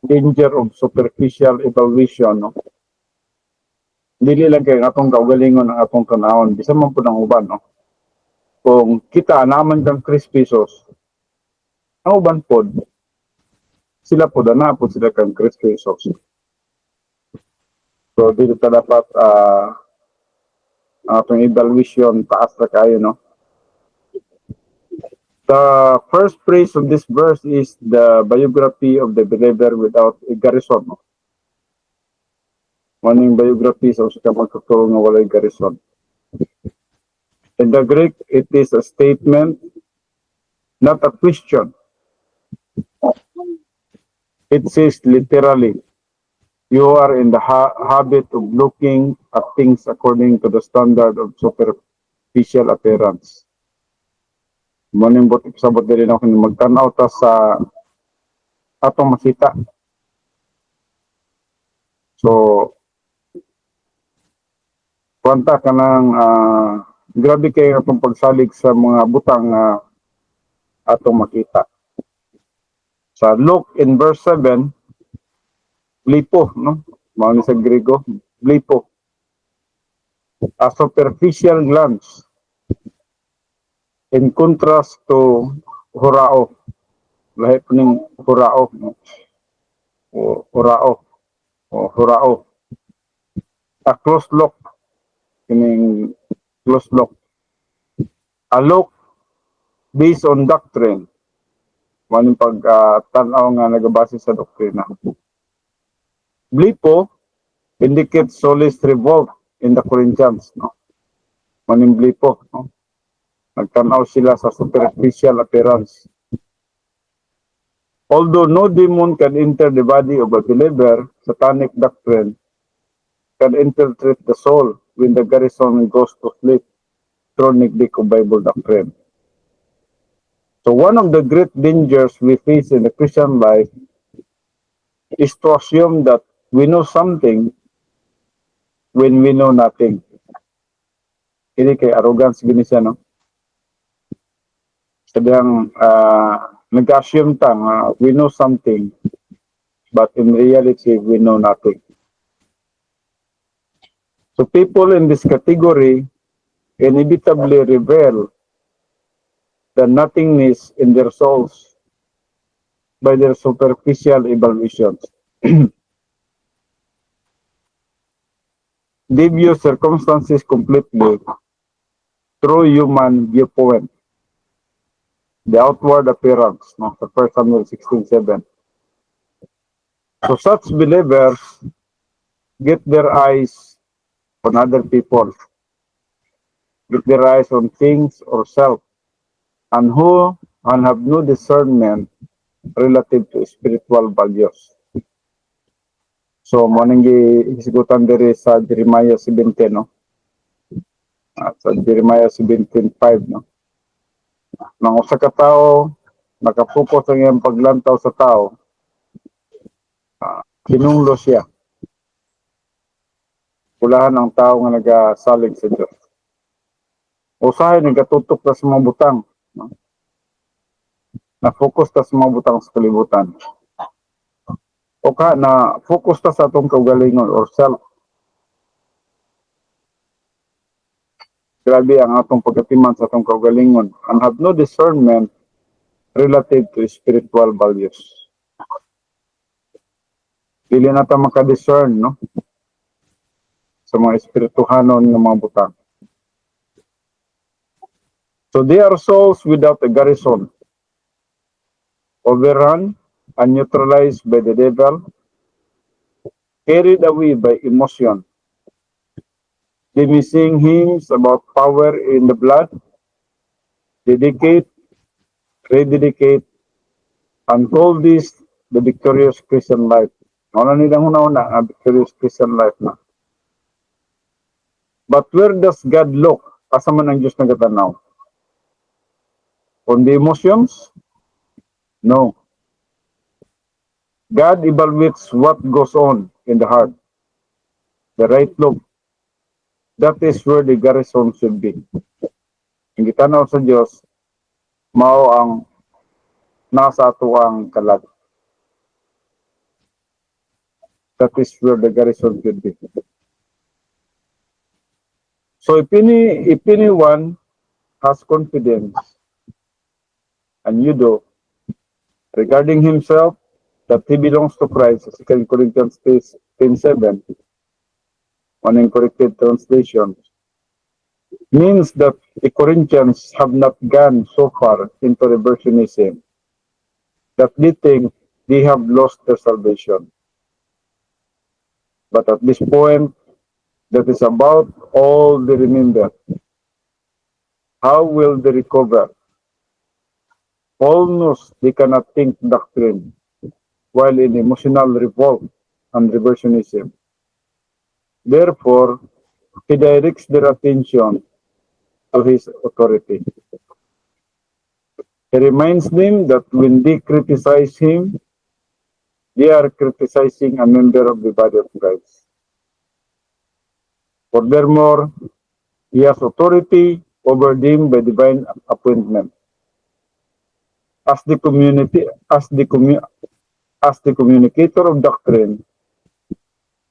danger of superficial evaluation, no? Dili lang kay atong kaugalingon ang atong tanawon, bisa man po ng uban, no? Kung kita naman kang Chris Pesos, ang uban pod, sila po na po sila kang Chris Pesos. So, dito ta dapat atong evaluation taas na kayo, no? The first phrase of this verse is the biography of the believer without a garrison. No? Maning biography sa usa ka magtuturo nga walay garrison. In the Greek, it is a statement, not a question. It says literally, you are in the habit of looking at things according to the standard of superficial appearance. Maning sabot din ako magtanaw ta sa atong makita. So, kwanta ka ng grabe kayo atong pagsalig sa mga butang atong makita. Sa Luke in verse 7, blipo, no? Mga sa Grego, blipo. A superficial glance. In contrast to horao. Lahi po ng horao. No? Horao. A close look. Kining close look. A look based on doctrine. Maning pag-tanaw nga nagabase sa doktrina. Blipo indicates solis revolt in the Corinthians. No? Maning blipo. No? Nagtanaw sila sa superficial appearance. Although no demon can enter the body of a believer, satanic doctrine can infiltrate the soul when the garrison goes to sleep through neglect of Bible doctrine. So one of the great dangers we face in the Christian life is to assume that we know something when we know nothing. Ini kay arrogance gini siya, no? Sadyang nag-assume tang we know something, but in reality, we know nothing. So people in this category inevitably reveal the nothingness in their souls by their superficial evaluations. They view circumstances completely through human viewpoint. The outward appearance, no, sa 1 Samuel 16:7. So such believers get their eyes on other people, get their eyes on things or self, and have no discernment relative to spiritual values. So, maning isigutan diri sa Jeremiah 17, no? Sa Jeremiah 17:5, no? Nang usa ka tawo nakapokus ang iyang paglantaw sa tao, kinunglo siya. Kulahan ang tao nga nagasalig sa Diyos. Usahay nagatutok ta sa mga butang, no? Na-focus ta sa mga butang sa kalibutan. O na focus ta sa atong kaugalingon or self. Grabe ang atong pagkatiman sa atong kaugalingon and have no discernment relative to spiritual values. Dili na ta maka-discern, no? Sa mga espirituhanon ng mga butang. So they are souls without a garrison, overrun and neutralized by the devil, carried away by emotion. They may sing hymns about power in the blood, rededicate, and call this the victorious Christian life. Wala nilang una-una, a victorious Christian life na. But where does God look? Asa man ang Diyos nagatanaw? On the emotions? No. God evaluates what goes on in the heart. The right look. That is where the garrison should be. Ang gitanaw sa Diyos, mao ang nasa ato ang kalag. That is where the garrison should be. So if anyone has confidence, and you do, regarding himself, that he belongs to Christ, 2 Corinthians 10:7, on incorrected translation, means that the Corinthians have not gone so far into reversionism that they think they have lost their salvation. But at this point, that is about all they remember. How will they recover? Almost they cannot think doctrine while in emotional revolt and reversionism. Therefore, he directs their attention to his authority. He reminds them that when they criticize him, they are criticizing a member of the body of Christ. Furthermore, he has authority over them by divine appointment. As the communicator of doctrine,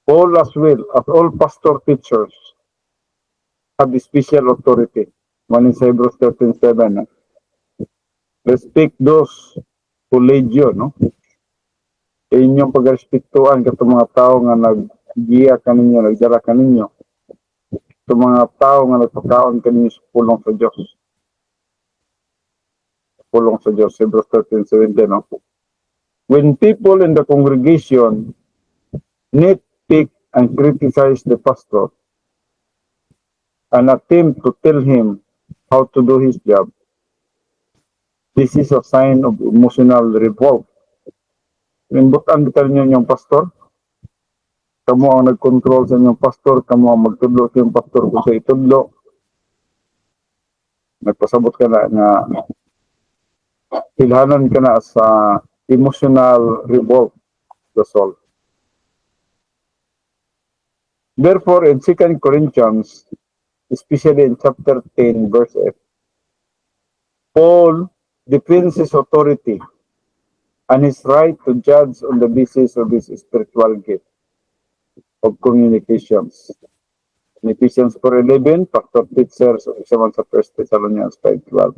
all as well as all pastor teachers have the special authority. One in Hebrews 13:7. Respect those who lead you, no? Inyong pagrespektuhan kato mga tao nga naggiya kaninyo, nagdara kaninyo. Ito mga tao nga nagpakaon kaninyo sa pulong sa Diyos. Pulong sa Diyos, Hebrews 13:17, no? When people in the congregation nitpick and criticize the pastor and attempt to tell him how to do his job, this is a sign of emotional revolt. Imbutan kita niyo yung pastor. Kamu ang nag-control sa inyong pastor, kamu ang magtudlo sa inyong pastor kung sa itudlo. Nagpasabot ka na nga ilhanan ka na sa emotional revolt the soul. Therefore, in 2 Corinthians, especially in chapter 10, verse 8, Paul defends his authority and his right to judge on the basis of his spiritual gift of communications. In Ephesians 4:11, factor teachers of sa 1 Thessalonians 5:12.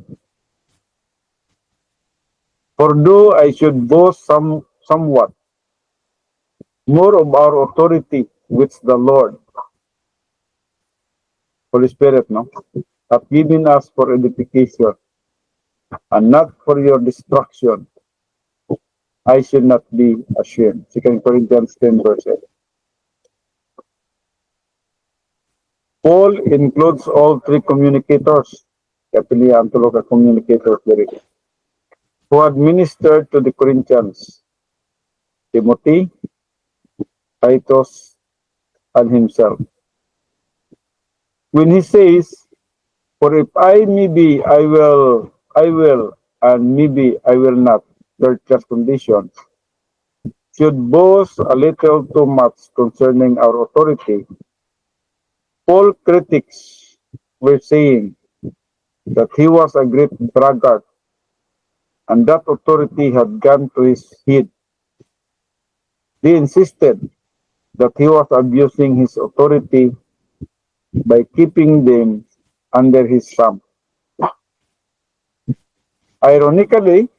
For though I should boast somewhat more of our authority which the Lord, Holy Spirit, no, have given us for edification and not for your destruction, I should not be ashamed. 2 Corinthians 10 verse 8. Paul includes all three communicators, kapilihan tulo ka communicators diri, who had ministered to the Corinthians, Timothy, Titus, and himself. When he says, for if I maybe I will, and maybe I will not, third class conditions, should boast a little too much concerning our authority, Paul critics were saying that he was a great braggart and that authority had gone to his head. They insisted that he was abusing his authority by keeping them under his thumb. Ironically,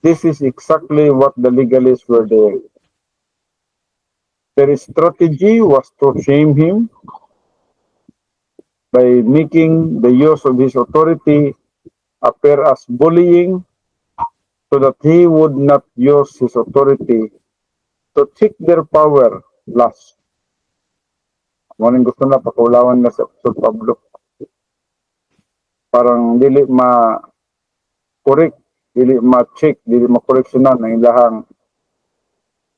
this is exactly what the legalists were doing. Their strategy was to shame him by making the use of his authority appear as bullying so that he would not use his authority to check their power last. Morning gusto na pakulawan na sa Pablo. Parang dili ma-correct, dili ma-check, dili ma-correctionan ang ilahang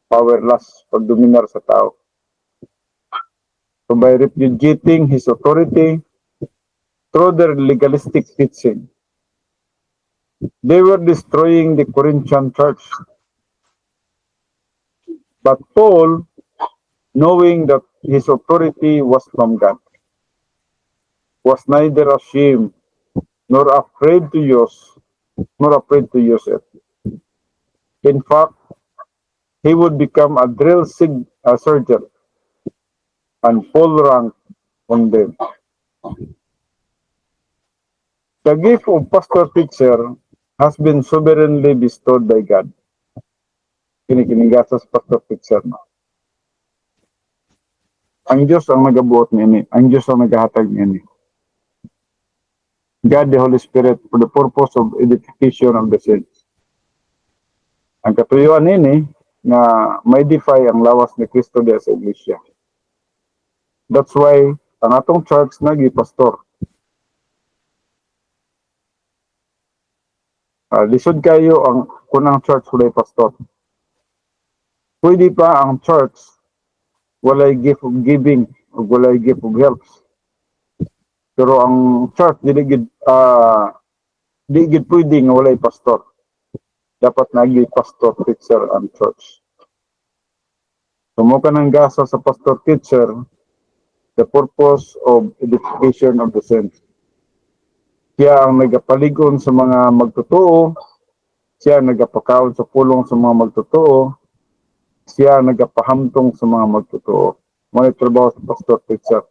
powerless, pagdominar sa tao. So by repudiating his authority through their legalistic teaching, they were destroying the Corinthian church. But Paul, knowing that his authority was from God, was neither ashamed nor afraid to use it. In fact, he would become a surgeon and full rank on them. The gift of pastor teacher has been sovereignly bestowed by God. Kinigasas pastor teacher. Ang Diyos ang nagabuot niya. Ang Diyos ang nagahatag niya. God the Holy Spirit for the purpose of edification of the saints. Ang katuyuan nini na may defy ang lawas ni Kristo diya sa iglesia. That's why ang atong church nagi-pastor. Lisod kayo ang kunang church walay pastor. Pwede pa ang church walay gift of giving o walay gift of helps. Pero ang church di gid pwede nga walay pastor. Dapat nagi pastor teacher ang church. Sumo ka ng gasa sa pastor teacher, the purpose of edification of the saints. Siya ang nagapaligon sa mga magtotoo, siya ang nagapakaon sa pulong sa mga magtotoo, siya ang nagapahamtong sa mga magtotoo. Mga trabaho sa pastor teacher.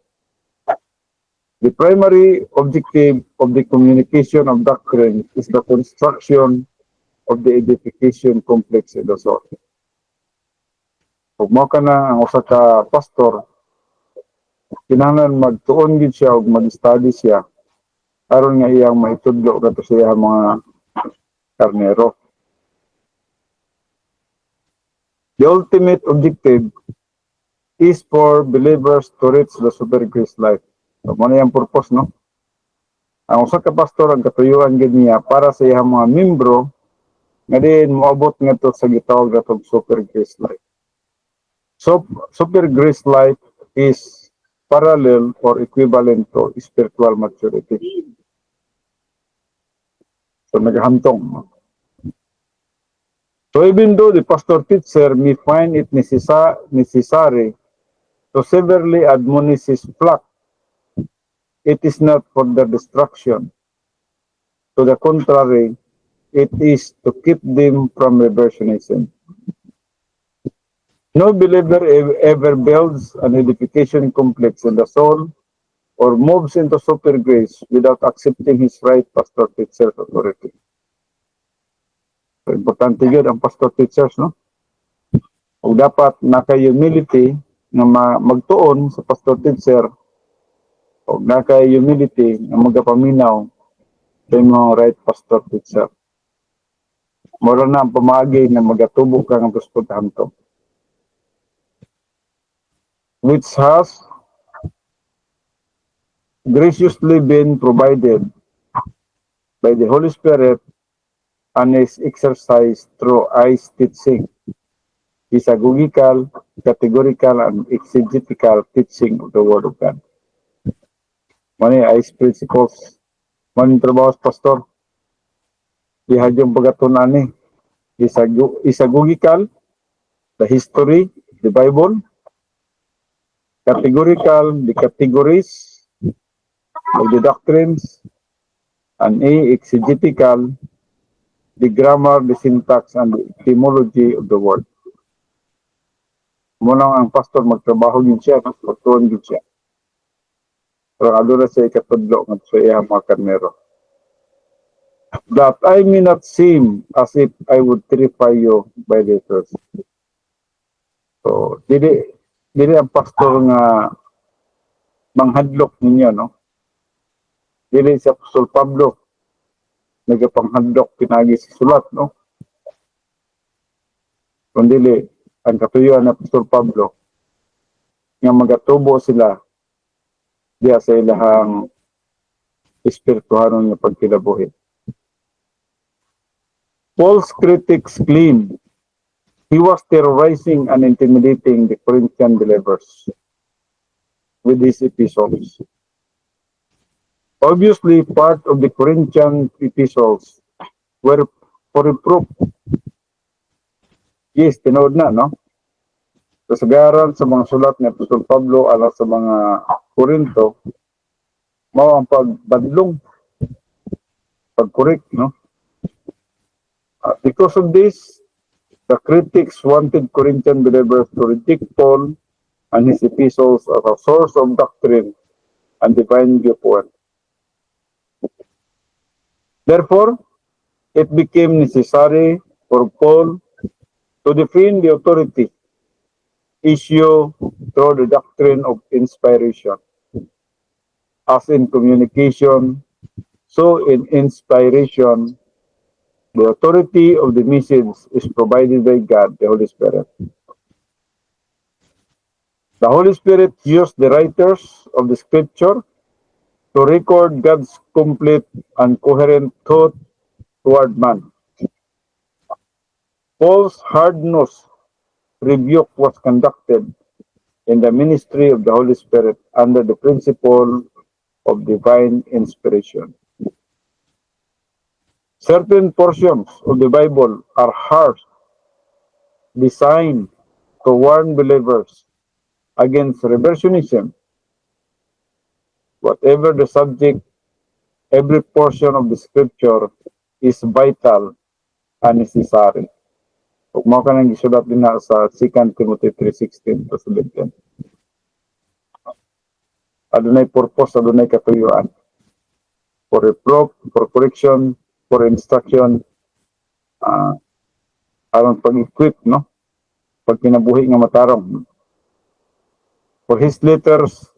The primary objective of the communication of doctrine is the construction of the edification complex in the soul. Kung mo ka na ang usa ka pastor, kinahanglan magtuon gid siya ug mag-study siya aron nga iyang maitudlo kadto sa iyang mga karnero. The ultimate objective is for believers to reach the super grace life. So, mo na yung purpose, no? Ang usa ka pastor ang katuyuan gid niya para sa iyang mga membro nga din moabot ngadto sa gitawag natong super grace life. So, super grace life is parallel or equivalent to spiritual maturity. So, nagahantong. So, even though the pastor teacher may find it necessary to severely admonish his flock, it is not for their destruction. To the contrary, it is to keep them from reversionism. No believer ever builds an edification complex in the soul or moves into super grace without accepting his right pastor teacher authority. So, importante yun ang pastor teachers, no? O dapat naka-humility na magtuon sa pastor teacher o naka-humility na magapaminaw sa mga right pastor teacher. Mura na ang pamagi na magatubo ka ng puspuntahan which has graciously been provided by the Holy Spirit and is exercised through ICE teaching, isagogical, categorical, and exegetical teaching of the Word of God. Mani ICE principles, mani trabaho sa pastor, ihadyong pagatunan ni, isagogical, the history, the Bible, categorical, the categories of the doctrines, and exegetical, the grammar, the syntax, and the etymology of the word. Muna ang pastor magtrabaho din siya, magtuon din siya. Pero aduna siya ikatudlo ng sa iya mga karnero. That I may not seem as if I would terrify you by letters. So, dili ang pastor nga manghadlok ninyo, no? Dili si Apostol Pablo nagapanghadlok pinagi sa sulat, no? Kundi ang katuyuan ng Apostol Pablo nga magatubo sila diya sa ilahang espirituhanon nga pagkilabuhi. Paul's critics claim He was terrorizing and intimidating the Corinthian believers with his epistles. Obviously, part of the Corinthian epistles were for reproof. Yes, tinood na, no? Kasagaran sa mga sulat ni Apostol Pablo alang sa mga Korinto, mao ang pagbadlong, pagkorek, no? Because of this, the critics wanted Corinthian believers to reject Paul and his epistles as a source of doctrine and divine viewpoint. Therefore, it became necessary for Paul to defend the authority issue through the doctrine of inspiration. As in communication, so in inspiration, the authority of the message is provided by God, the Holy Spirit. The Holy Spirit used the writers of the scripture to record God's complete and coherent thought toward man. Paul's hard-nosed rebuke was conducted in the ministry of the Holy Spirit under the principle of divine inspiration. Certain portions of the Bible are harsh, designed to warn believers against reversionism. Whatever the subject, every portion of the scripture is vital and necessary. Kung mao ka nang gisulat din na sa 2 Timothy 3:16 to 17. Adunay purpose, adunay katuyuan. For reproof, for correction, for instruction, aron pag-equip, no? Pag kinabuhi nga matarong. For his letters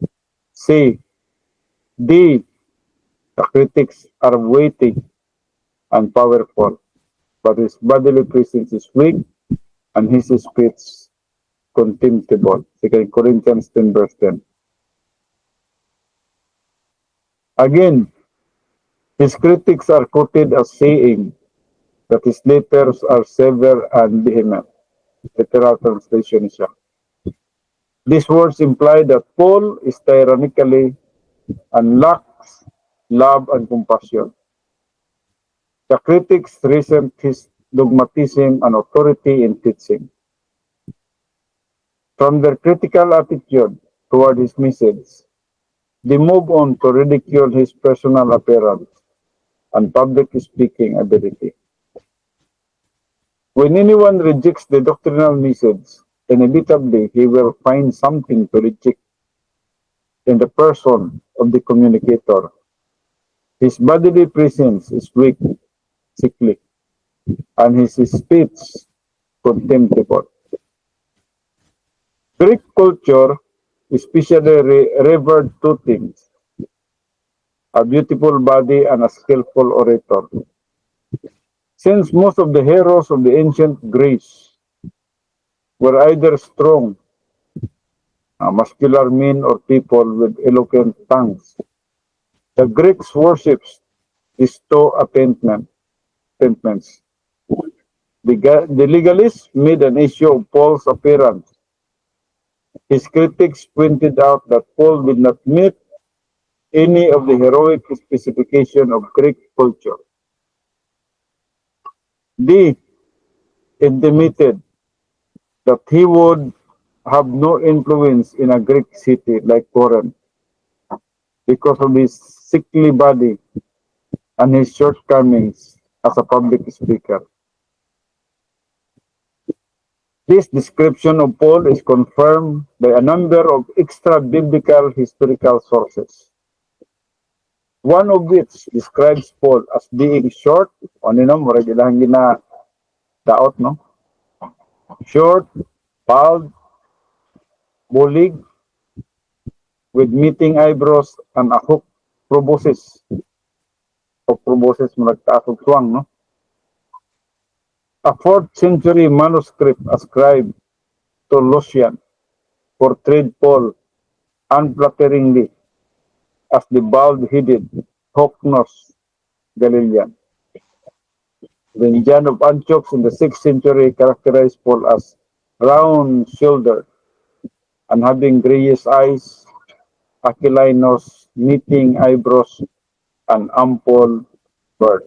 say, the critics are weighty and powerful, but his bodily presence is weak and his speech contemptible. 2 Corinthians 10 verse 10. Again, his critics are quoted as saying that his letters are severe and vehement. Literal translation siya. These words imply that Paul is tyrannically and lacks love and compassion. The critics resent his dogmatism and authority in teaching. From their critical attitude toward his message, they move on to ridicule his personal appearance and public speaking ability. When anyone rejects the doctrinal message, inevitably he will find something to reject in the person of the communicator. His bodily presence is weak, sickly, and his speech contemptible. Greek culture especially revered two things: a beautiful body and a skillful orator. Since most of the heroes of the ancient Greece were either strong, muscular men or people with eloquent tongues, the Greeks worshipped these two appointments. The legalists made an issue of Paul's appearance. His critics pointed out that Paul did not meet any of the heroic specifications of Greek culture. They intimated that he would have no influence in a Greek city like Corinth because of his sickly body and his shortcomings as a public speaker. This description of Paul is confirmed by a number of extra-biblical historical sources, one of which describes Paul as being short, murag ilang daot, no? Short, bald, bulig, with meeting eyebrows and a hook proboscis. O proboscis murag taas og tuwang, no? A 4th century manuscript ascribed to Lucian portrayed Paul unflatteringly as the bald-headed, hawk-nosed Galilean. Then John of Antioch in the 6th century characterized Paul as round-shouldered and having grayish eyes, aquiline nose, meeting eyebrows, and ample beard.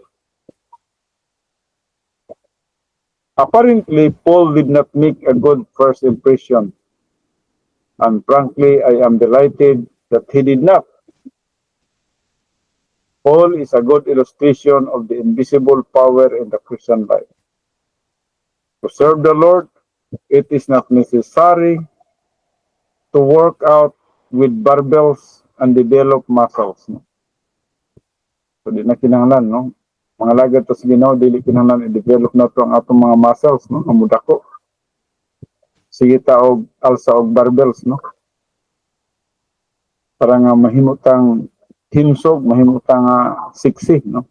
Apparently, Paul did not make a good first impression, and frankly, I am delighted that he did not. Paul is a good illustration of the invisible power in the Christian life. To serve the Lord, it is not necessary to work out with barbells and develop muscles. No? So, di na kinahanglan, no? Mga lagad to sa Ginoo, dili kinahanglan i-develop na to ang atong mga muscles, no? Ang mudako. Sige ta og alsa og barbells, no? Para nga mahimutang himsog, mahimutang sexy, no?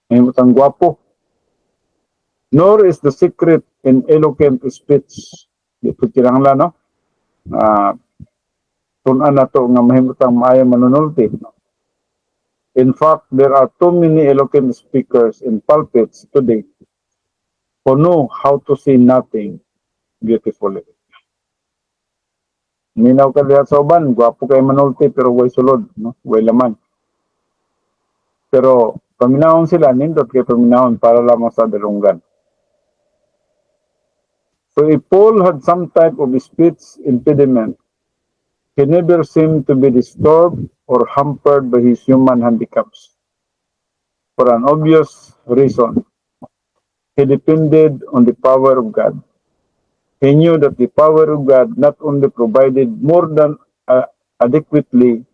Mahimutang gwapo. Nor is the secret in eloquent speech. Di po kinahanglan, no? Tunan na to nga mahimutang maayo manunulti. No? In fact, there are too many eloquent speakers in pulpits today who know how to say nothing beautifully. Minaw ka diha sa uban, gwapo kay manulti pero way sulod, no? Way laman. Pero paminahon sila, nindot kay paminahon para lamang sa dalunggan. So if Paul had some type of speech impediment, he never seemed to be disturbed or hampered by his human handicaps. For an obvious reason, he depended on the power of God. He knew that the power of God not only provided more than adequately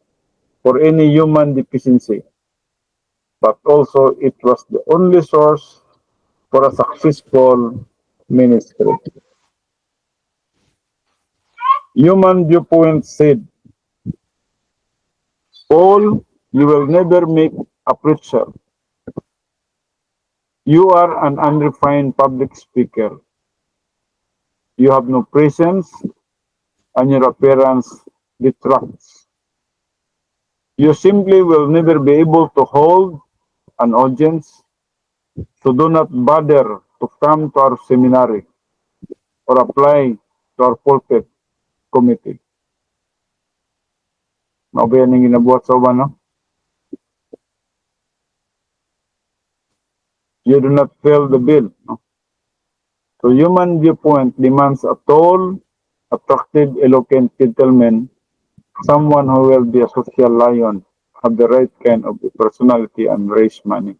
for any human deficiency, but also it was the only source for a successful ministry. Human Viewpoint said, Paul, you will never make a preacher. You are an unrefined public speaker. You have no presence, and your appearance detracts. You simply will never be able to hold an audience, so do not bother to come to our seminary or apply to our pulpit committee. Mao ba yan ang ginabuhat sa uban, no? You do not fill the bill, no? So Human Viewpoint demands a tall, attractive, eloquent gentleman, someone who will be a social lion, have the right kind of personality and raise money.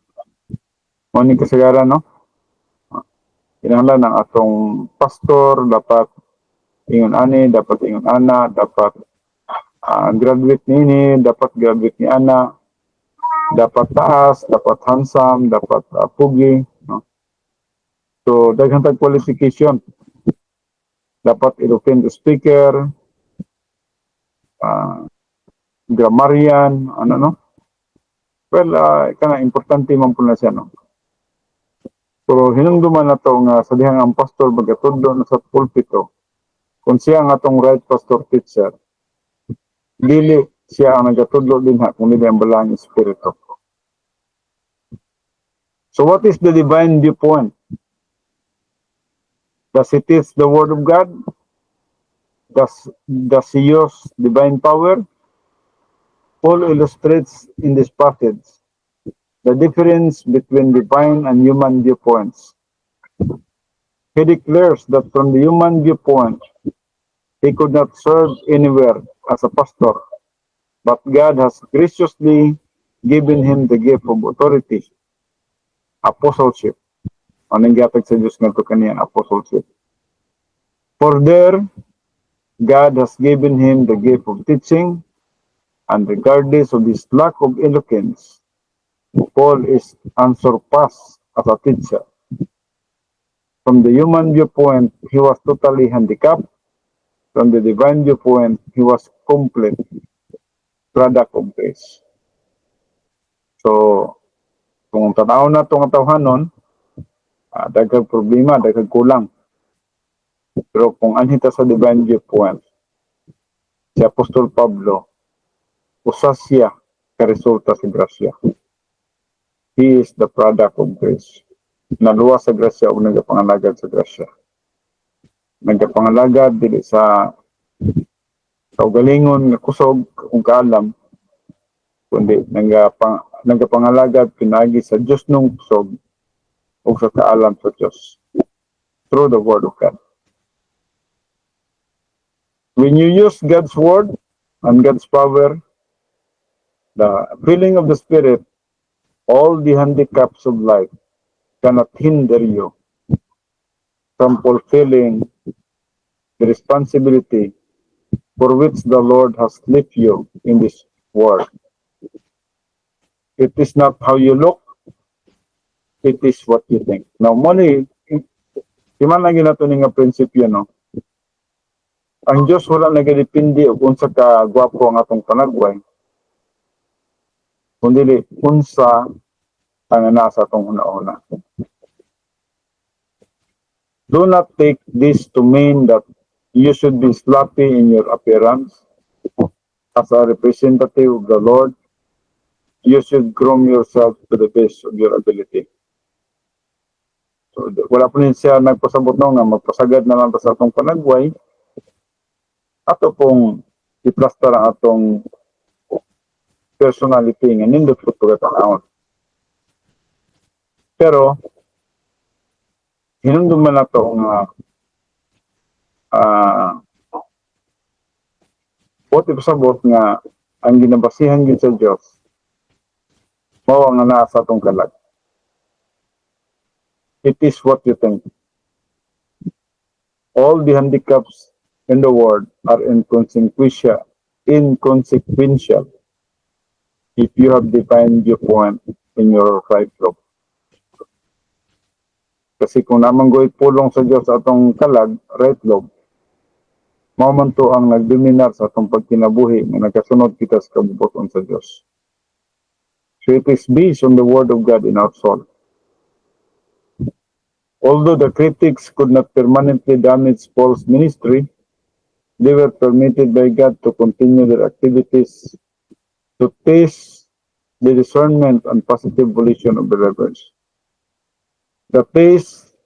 Mao kasagaran, no? Kinahanglan ng atong pastor, dapat ingon ani, dapat ingon ana, dapat graduate nini, dapat graduate ni ana, dapat taas, dapat handsome, dapat pugi, no? So, daghang tag qualification. Dapat eloquent speaker, grammarian, ano, no? Well, kana importante man po na siya, no? Pero hinungduman na to nga sa dihang ang pastor bagatudlo na sa pulpito, kung siya ang atong right pastor teacher, dili siya ang nagatudlo din ha, kung dili ang balang espiritu. So what is the divine viewpoint? Does it teach the word of God? Does he use divine power? Paul illustrates in this passage the difference between divine and human viewpoints. He declares that from the human viewpoint, he could not serve anywhere as a pastor, but God has graciously given him the gift of authority, apostleship. Anong gatag sa Diyos nga ito kaniya, apostleship. For there, God has given him the gift of teaching, and regardless of his lack of eloquence, Paul is unsurpassed as a teacher. From the human viewpoint, he was totally handicapped. From the divine viewpoint, he was complete product of grace. So, kung tanaw na itong atawhanon, daghang problema, daghang kulang. Pero kung anhita sa divine viewpoint, si Apostol Pablo, usa siya ka resulta sa grasya. He is the product of grace. naluwas sa grasya o nagapangalagad sa grasya. Nagapangalagad dili sa kaugalingon nga kusog kung kaalam, kundi nagapangalagad pinagi sa Diyos nung kusog o sa kaalam sa Diyos through the Word of God. When you use God's Word and God's power, the filling of the Spirit, all the handicaps of life cannot hinder you from fulfilling the responsibility for which the Lord has left you in this world. It is not how you look, it is what you think. Now, money, iman lagi na ito nga prinsipyo, no? Ang Diyos wala nagadepende o kung sa kagwapo ang atong panagway, kundi unsa ang nasa atong una-una. Do not take this to mean that you should be sloppy in your appearance. As a representative of the Lord, you should groom yourself to the best of your ability. So, wala po rin siya nagpasabot nga magpasagad na lang sa atong panagway, ato pong i-plaster ang atong personality nga nindot po ito katanaon. Pero, hinundong man na ito nga what ipasabot nga ang ginabasihan yun sa Diyos mao ang nasa atong kalag. It is what you think. All the handicaps in the world are inconsequential if you have defined viewpoint in your right look. Kasi kung namanggoy pulong sa Diyos atong kalag, right lobe, mao man to ang nagdominar sa atong pagkinabuhi nga nagasunod kita sa kabubuton sa Diyos. So it is based on the Word of God in our soul. Although the critics could not permanently damage Paul's ministry, they were permitted by God to continue their activities to test the discernment and positive volition of believers. The tastes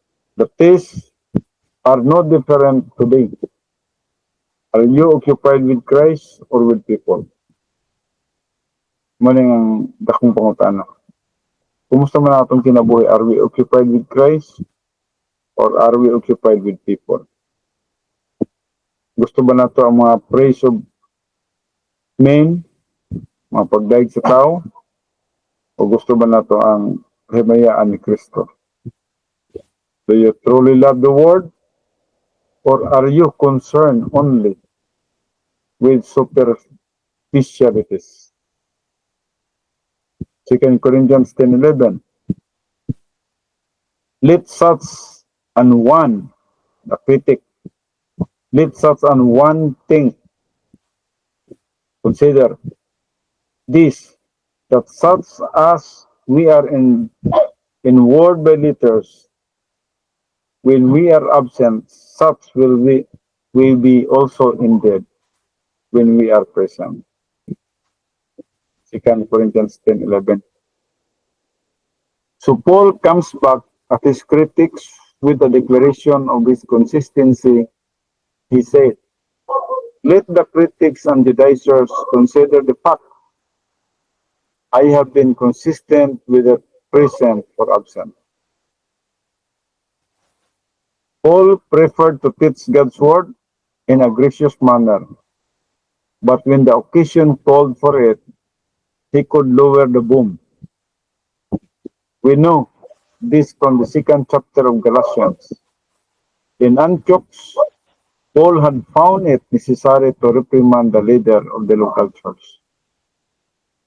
are no different today. Are you occupied with Christ or with people? Maning ang dakong pangutana. Kumusta man atong kinabuhi? Are we occupied with Christ or are we occupied with people? Gusto ba nato ang mga praise of men, mga pagdaig sa tao, o gusto ba nato ang himayaan ni Kristo? Do you truly love the Word, or are you concerned only with superficialities? 2 Corinthians 10:11. Let such an one, the critic, let such an one thing consider this, that such as we are in word by letters, when we are absent, such will be also indeed when we are present. 2 Corinthians 10:11. So Paul comes back at his critics with a declaration of his consistency. He said, let the critics and Judaizers consider the fact I have been consistent with the present or absent. Paul preferred to teach God's word in a gracious manner, but when the occasion called for it, he could lower the boom. We know this from the 2nd chapter of Galatians. In Antioch, Paul had found it necessary to reprimand the leader of the local church.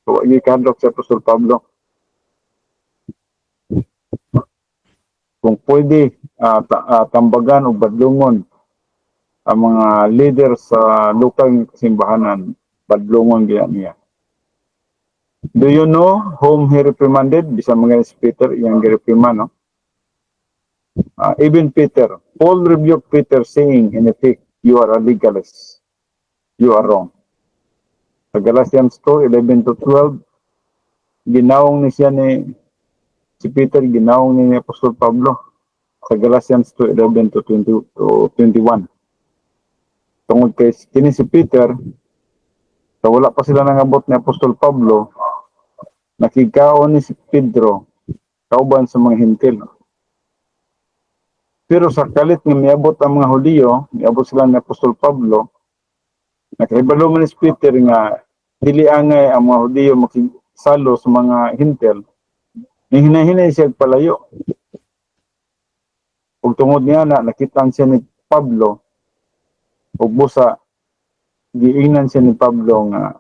So, ikadlok si Apostol Pablo. Kung pwede, tambagan o badlungon ang mga leader sa lokal simbahanan, badlungon niya. Do you know whom he reprimanded? Bisa mga Peter, iyang reprimand, no? Even Peter, Paul rebuked Peter saying, in effect, you are a legalist. You are wrong. Sa Galatians 2:11-12, ginawang ni siya ni si Peter ginaong ni Apostol Pablo sa Galatians 2:11 to 20 to 21. Tungod kay kini si Peter, sa wala pa sila nangabot ni Apostol Pablo, nakikaon ni si Pedro kauban sa mga hintil. Pero sa kalit nga miabot ang mga Hudiyo, miabot sila ni Apostol Pablo, nakahibalo man ni Peter nga dili angay ang mga Hudiyo makisalo sa mga hintil. Hinahinay siya palayo. Ug tungod niya nakitang siya ni Pablo, ug busa giingnan siya ni Pablo nga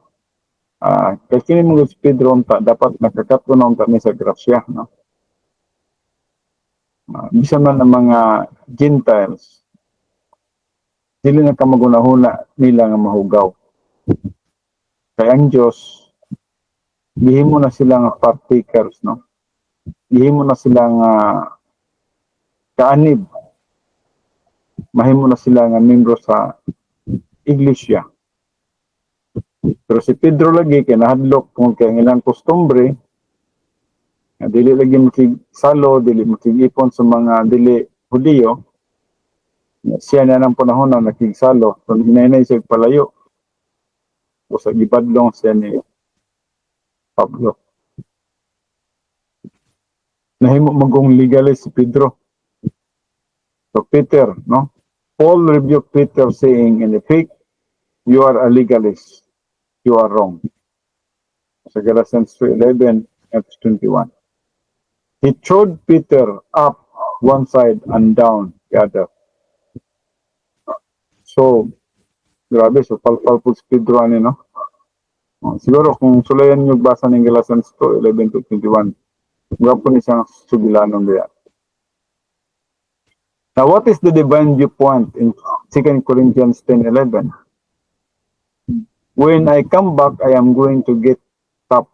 kay kini mo si Pedro unta dapat nakakatunaw unta ni sa grasya, no? Bisan man ang mga Gentiles, dili na ka magunahuna nila nga mahugaw. Kaya ang Diyos, gihimo na sila nga partakers, no? Gihimo na sila nga kaanib. Mahimo na sila nga membro sa iglesia. Pero si Pedro lagi kay nahadlok kung kay ilang kostumbre, dili lagi makisalo, dili makigipon sa mga dili Hudiyo. Siya na ng panahon na nakigsalo, kung hinay siya palayo, o sa gibadlong siya ni Pablo. Nahimo magong legalize si Pedro. So Peter, no? Paul rebuked Peter saying, in effect, you are a legalist. You are wrong. Sa Galatians 2:11 and 21. He throwed Peter up one side and down the other. So, grabe, so palpal po si Pedro ano, no? Siguro kung sulayan nyo basa ng Galatians 2:11 to 21, gapo ni siyang sugilanon diya. Now, what is the divine viewpoint in 2 Corinthians 10:11? When I come back, I am going to get up.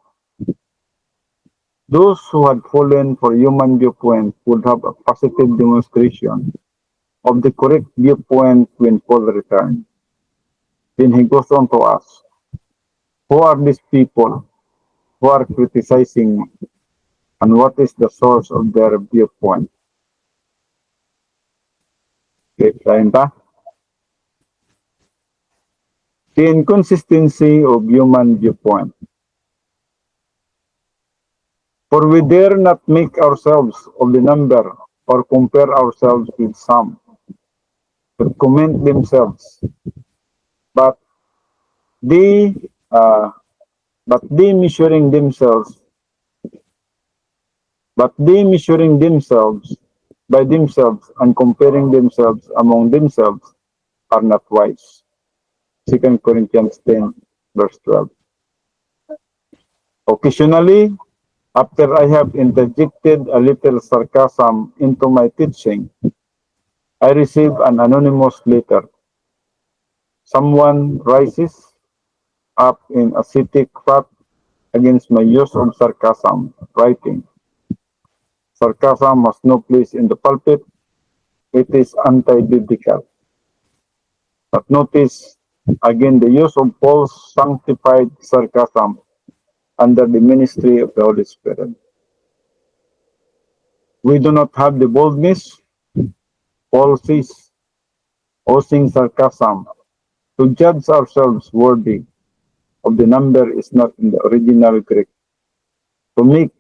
Those who had fallen for human viewpoint would have a positive demonstration of the correct viewpoint when Paul returned. Then he goes on to ask, who are these people who are criticizing me? And what is the source of their viewpoint? Okay, tayo pa. The inconsistency of human viewpoint. For we dare not make ourselves of the number or compare ourselves with some that commend themselves, but they measuring themselves by themselves and comparing themselves among themselves are not wise. 2 Corinthians 10 verse 12. Occasionally, after I have interjected a little sarcasm into my teaching, I receive an anonymous letter. Someone rises up in ascetic wrath against my use of sarcasm, writing, sarcasm has no place in the pulpit. It is anti-biblical. But notice again the use of Paul's sanctified sarcasm under the ministry of the Holy Spirit. We do not have the boldness, Paul says, using sarcasm, to judge ourselves worthy of the number is not in the original Greek. To make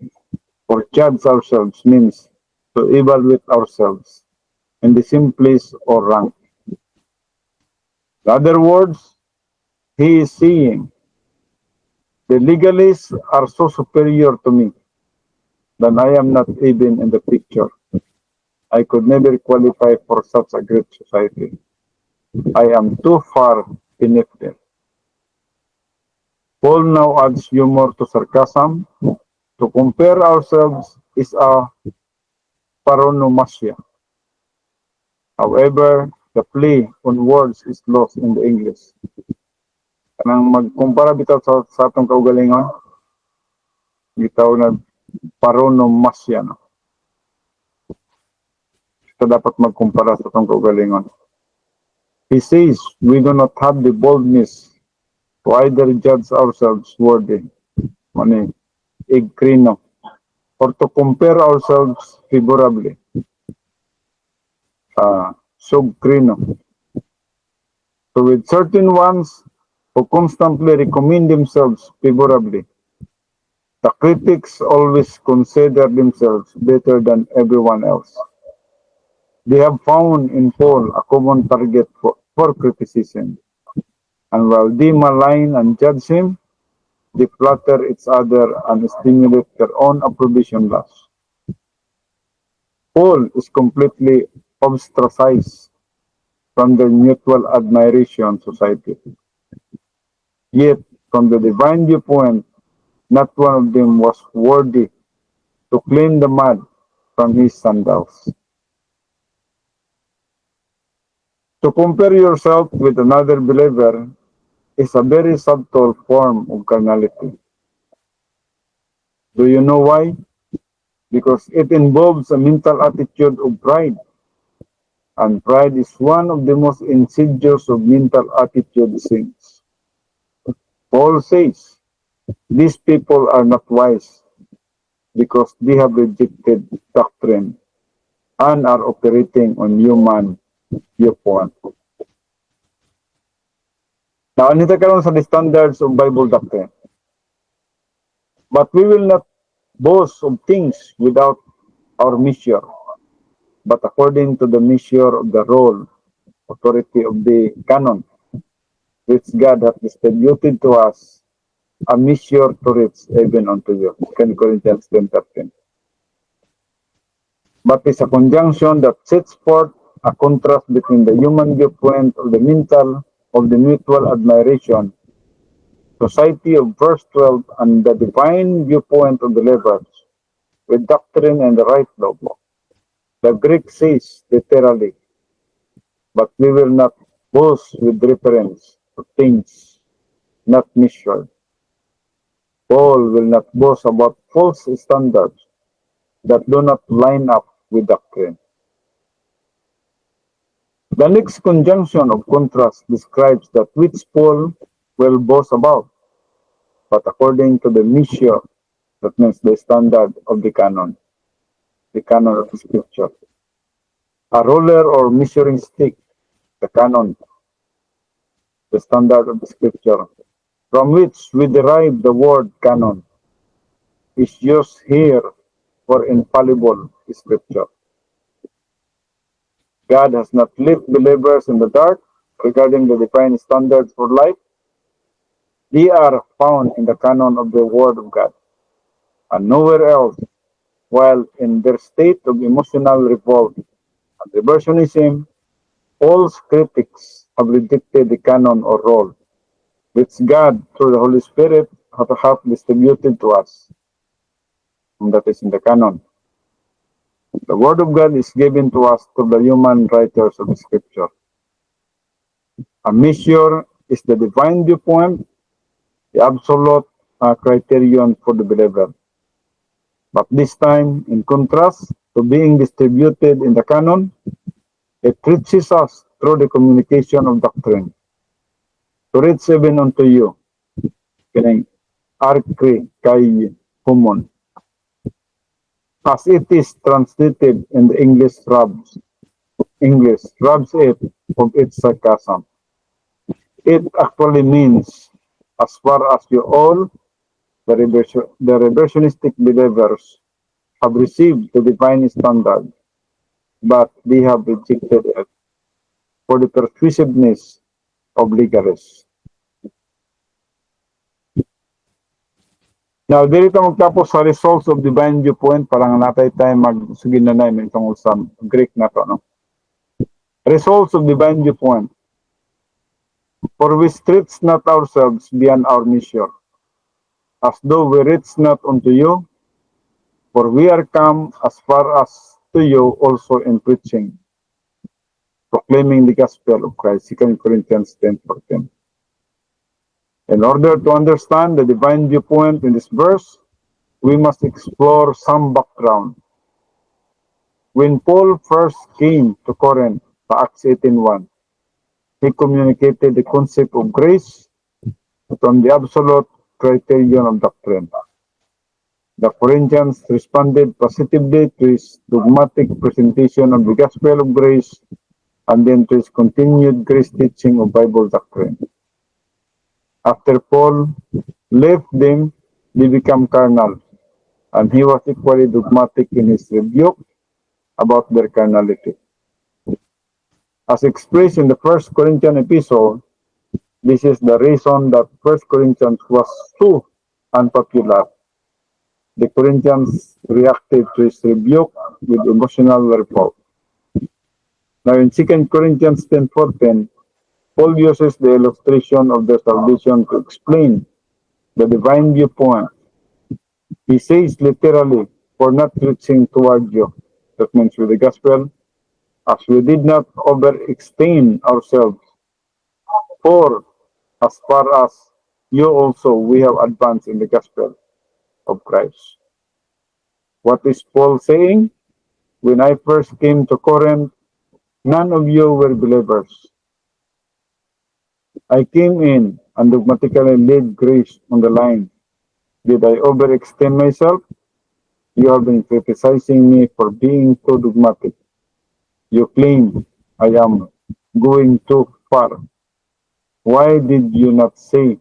or judge ourselves means to evaluate ourselves in the same place or rank. In other words, he is saying, the legalists are so superior to me that I am not even in the picture. I could never qualify for such a great society. I am too far beneath them. Paul now adds humor to sarcasm. To compare ourselves is a paronomasia. However, the play on words is lost in the English. Kanang magkumpara bitaw sa atong kaugalingon, bitaw na paronomasia, no? Ito dapat magkumpara sa atong kaugalingon. He says, we do not have the boldness to either judge ourselves worthy. Mani, igkrino. or to compare ourselves favorably. Subcrino. So with certain ones who constantly recommend themselves favorably, the critics always consider themselves better than everyone else. They have found in Paul a common target for criticism, and while they malign and judge him, they flatter each other and stimulate their own approbation lust. Paul is completely ostracized from the mutual admiration society. Yet, from the divine viewpoint, not one of them was worthy to clean the mud from his sandals. To compare yourself with another believer is a very subtle form of carnality. Do you know why? Because it involves a mental attitude of pride. And pride is one of the most insidious of mental attitude sins. Paul says, these people are not wise because they have rejected doctrine and are operating on human viewpoint. Now, anita karon sa standards of Bible doctrine. But we will not boast of things without our measure, but according to the measure of the role, authority of the canon, which God hath distributed to us, a measure to reach even unto you. 2 Corinthians 10:13. But it's a conjunction that sets forth a contrast between the human viewpoint of the mental of the mutual admiration, society of verse 12, and the divine viewpoint of the believers with doctrine and the right law. The Greek says literally, but we will not boast with reference to things not measured. Paul will not boast about false standards that do not line up with doctrine. The next conjunction of contrast describes that which Paul will boast about, but according to the measure, that means the standard of the canon of the scripture. A ruler or measuring stick, the canon, the standard of the scripture, from which we derive the word canon, is used here for infallible scripture. God has not left believers in the dark regarding the divine standards for life. They are found in the canon of the Word of God, and nowhere else, while in their state of emotional revolt and reversionism, false critics have rejected the canon or role, which God, through the Holy Spirit, hath distributed to us. And that is in the canon. The Word of God is given to us through the human writers of the Scripture. A measure is the divine viewpoint, the absolute criterion for the believer. But this time, in contrast to being distributed in the canon, it reaches us through the communication of doctrine. To reach even unto you, kining arcre kay humon. As it is translated in the English robs it of its sarcasm. It actually means, as far as you all, the reversionistic believers, have received the divine standard, but they have rejected it for the persuasiveness of legalists. Now, dito magtapos sa results of divine viewpoint, parang natay tayo magsugin na namin itong sa Greek na to, no? Results of divine viewpoint. For we stretch not ourselves beyond our measure, as though we reach not unto you, for we are come as far as to you also in preaching, proclaiming the gospel of Christ. 2 Corinthians 10:14. In order to understand the divine viewpoint in this verse, we must explore some background. When Paul first came to Corinth, Acts 18:1, he communicated the concept of grace from the absolute criterion of doctrine. The Corinthians responded positively to his dogmatic presentation of the gospel of grace and then to his continued grace teaching of Bible doctrine. After Paul left them, they became carnal, and he was equally dogmatic in his rebuke about their carnality. As expressed in the First Corinthian epistle, this is the reason that First Corinthians was so unpopular. The Corinthians reacted to his rebuke with emotional revolt. Now in 2 Corinthians 10:14, Paul uses the illustration of their salvation to explain the divine viewpoint. He says literally, for not reaching toward you, that means with the gospel, as we did not overextend ourselves, for as far as you also we have advanced in the gospel of Christ. What is Paul saying? When I first came to Corinth, none of you were believers. I came in and dogmatically laid grace on the line. Did I overextend myself? You have been criticizing me for being too dogmatic. You claim I am going too far. Why did you not say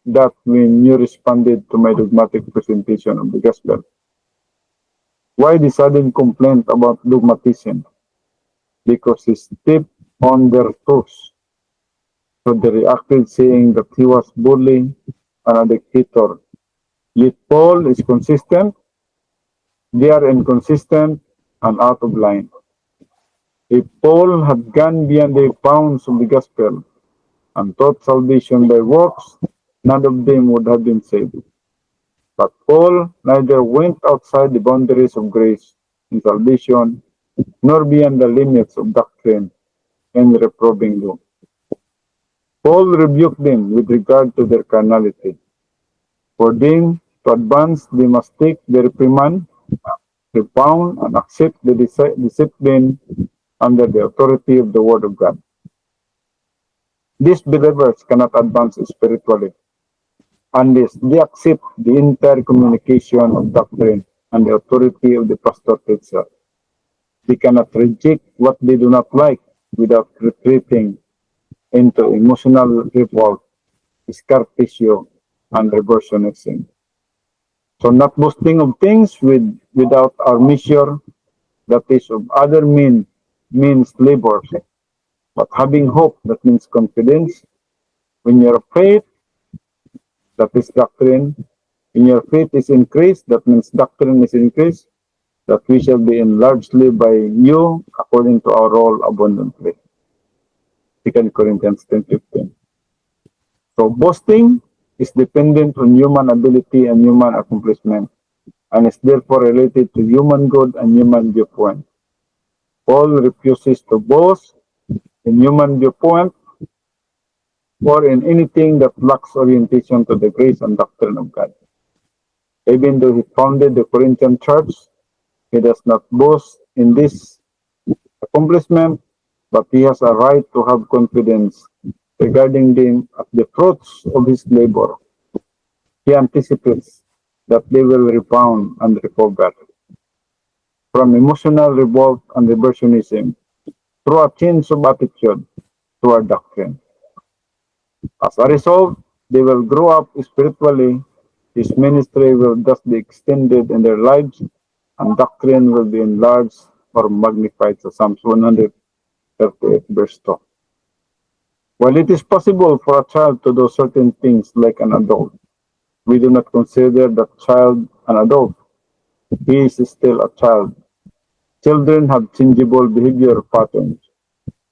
that when you responded to my dogmatic presentation of the gospel? Why the sudden complaint about dogmatism? Because he stepped on their toes. So they reacted saying that he was bullying and a dictator. Yet Paul is consistent, they are inconsistent and out of line. If Paul had gone beyond the bounds of the gospel and taught salvation by works, none of them would have been saved. But Paul neither went outside the boundaries of grace and salvation, nor beyond the limits of doctrine and reproving them. Paul rebuked them with regard to their carnality. For them to advance, they must take the reprimand, repound, and accept the discipline under the authority of the Word of God. These believers cannot advance spiritually unless they accept the entire communication of doctrine and the authority of the pastor teacher. They cannot reject what they do not like without retreating into emotional revolt, scar tissue, and reversionism. So not boasting of things without our measure, that is of other means labor, but having hope, that means confidence. When your faith, that is doctrine, when your faith is increased, that means doctrine is increased, that we shall be enlarged by you according to our role abundantly. 2 Corinthians 10:15. So boasting is dependent on human ability and human accomplishment, and is therefore related to human good and human viewpoint. Paul refuses to boast in human viewpoint or in anything that lacks orientation to the grace and doctrine of God. Even though he founded the Corinthian church, he does not boast in this accomplishment, but he has a right to have confidence regarding the fruits of his labor. He anticipates that they will rebound and recover from emotional revolt and reversionism through a change of attitude toward doctrine. As a result, they will grow up spiritually, his ministry will thus be extended in their lives, and doctrine will be enlarged or magnified. So Psalms 138 verse 2. While it is possible for a child to do certain things like an adult, we do not consider that child an adult. He is still a child. Children have changeable behavior patterns.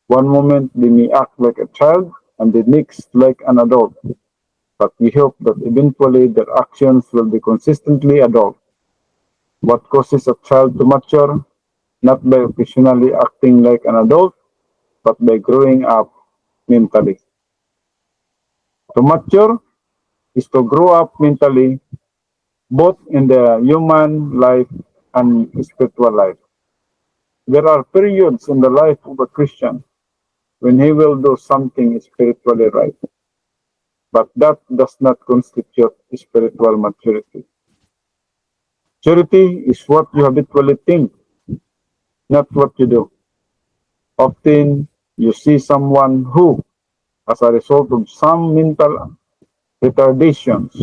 One moment they may act like a child and the next like an adult. But we hope that eventually their actions will be consistently adult. What causes a child to mature? Not by occasionally acting like an adult, but by growing up mentally. To mature is to grow up mentally, both in the human life and spiritual life. There are periods in the life of a Christian when he will do something spiritually right, but that does not constitute spiritual maturity. Maturity is what you habitually think, not what you do. Often, you see someone who, as a result of some mental retardations,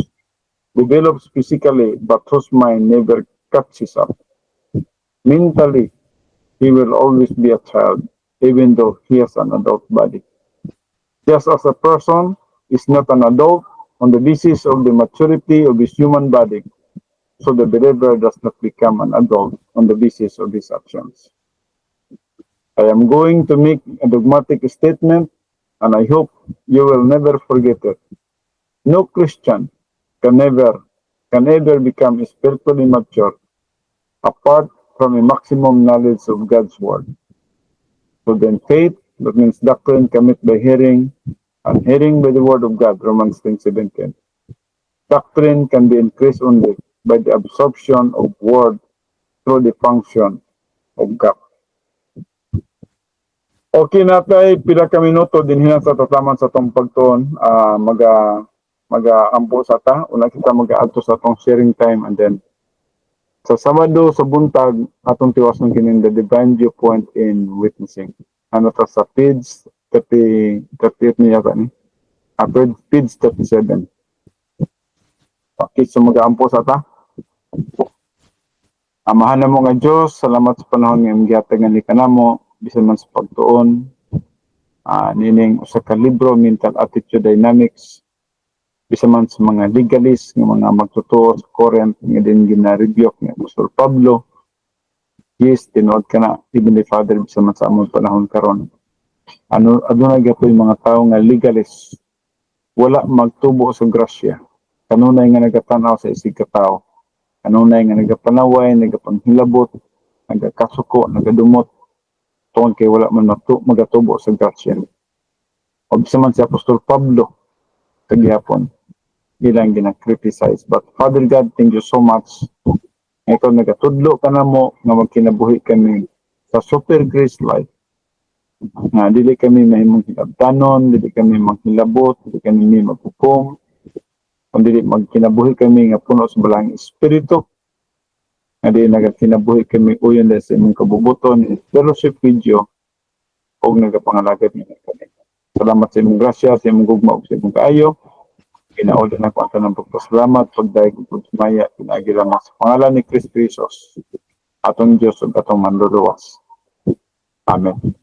develops physically but whose mind never catches up. Mentally, he will always be a child, even though he has an adult body. Just as a person is not an adult on the basis of the maturity of his human body, so the believer does not become an adult on the basis of his actions. I am going to make a dogmatic statement, and I hope you will never forget it. No Christian can ever become spiritually mature apart from a maximum knowledge of God's word. So then faith, that means doctrine cometh by hearing, and hearing by the word of God, Romans 10:17. Doctrine can be increased only by the absorption of word through the function of God. Okay na tayo, pila ka minuto din hinan sa tataman sa tong pagtuon, ampo sa ta, una kita mag-aadto sa tong sharing time, and then sa Sabado sa buntag atong tiwason kinin the divine viewpoint in witnessing. Ano ta sa page 38 niya ta ni? Page 37. Okay, so mag-aampo sa ta. Amahan na mo nga Diyos, salamat sa panahon nga gihatag ni kanamo bisan man sa pagtuon. Nining usa ka libro, Mental Attitude Dynamics, bisan man sa mga legalist nga mga magtutuo sa current nga din gina-review ni Apostol Pablo. Yes, tinuod ka na, even the Father, bisan man sa among panahon karon. Adunay gatoy mga tao nga legalist, wala magtubo sa grasya. Kanunay nga nagatanaw sa isig ka tao. Kanunay nga nagapanaway, nagapanghilabot, nagakasuko, nagadumot, tungod kay wala man magatubo sa grasya. O bisan man si Apostol Pablo, kagihapon, ilang gina-criticize. But Father God, thank you so much. Ikaw nagatudlo ka na mo nga magkinabuhi kami sa super grace life. Nga dili kami mahimong hilabtanon, dili kami maghilabot, dili kami magpupong, kung dili magkinabuhi kami nga puno sa balang espiritu. Nga dili nagakinabuhi kami uyon dahil sa imong kabubuton, fellowship video, o nagapangalagad nga kami. Salamat sa imong grasya, sa imong gugma, sa imong kaayo. Kinaulan na ko ang tanang pagpasalamat, pagdaig ug pagsumaya, pinagila mo sa pangalan ni Kristo Jesus, atong Diyos ug atong manluluwas. Amen.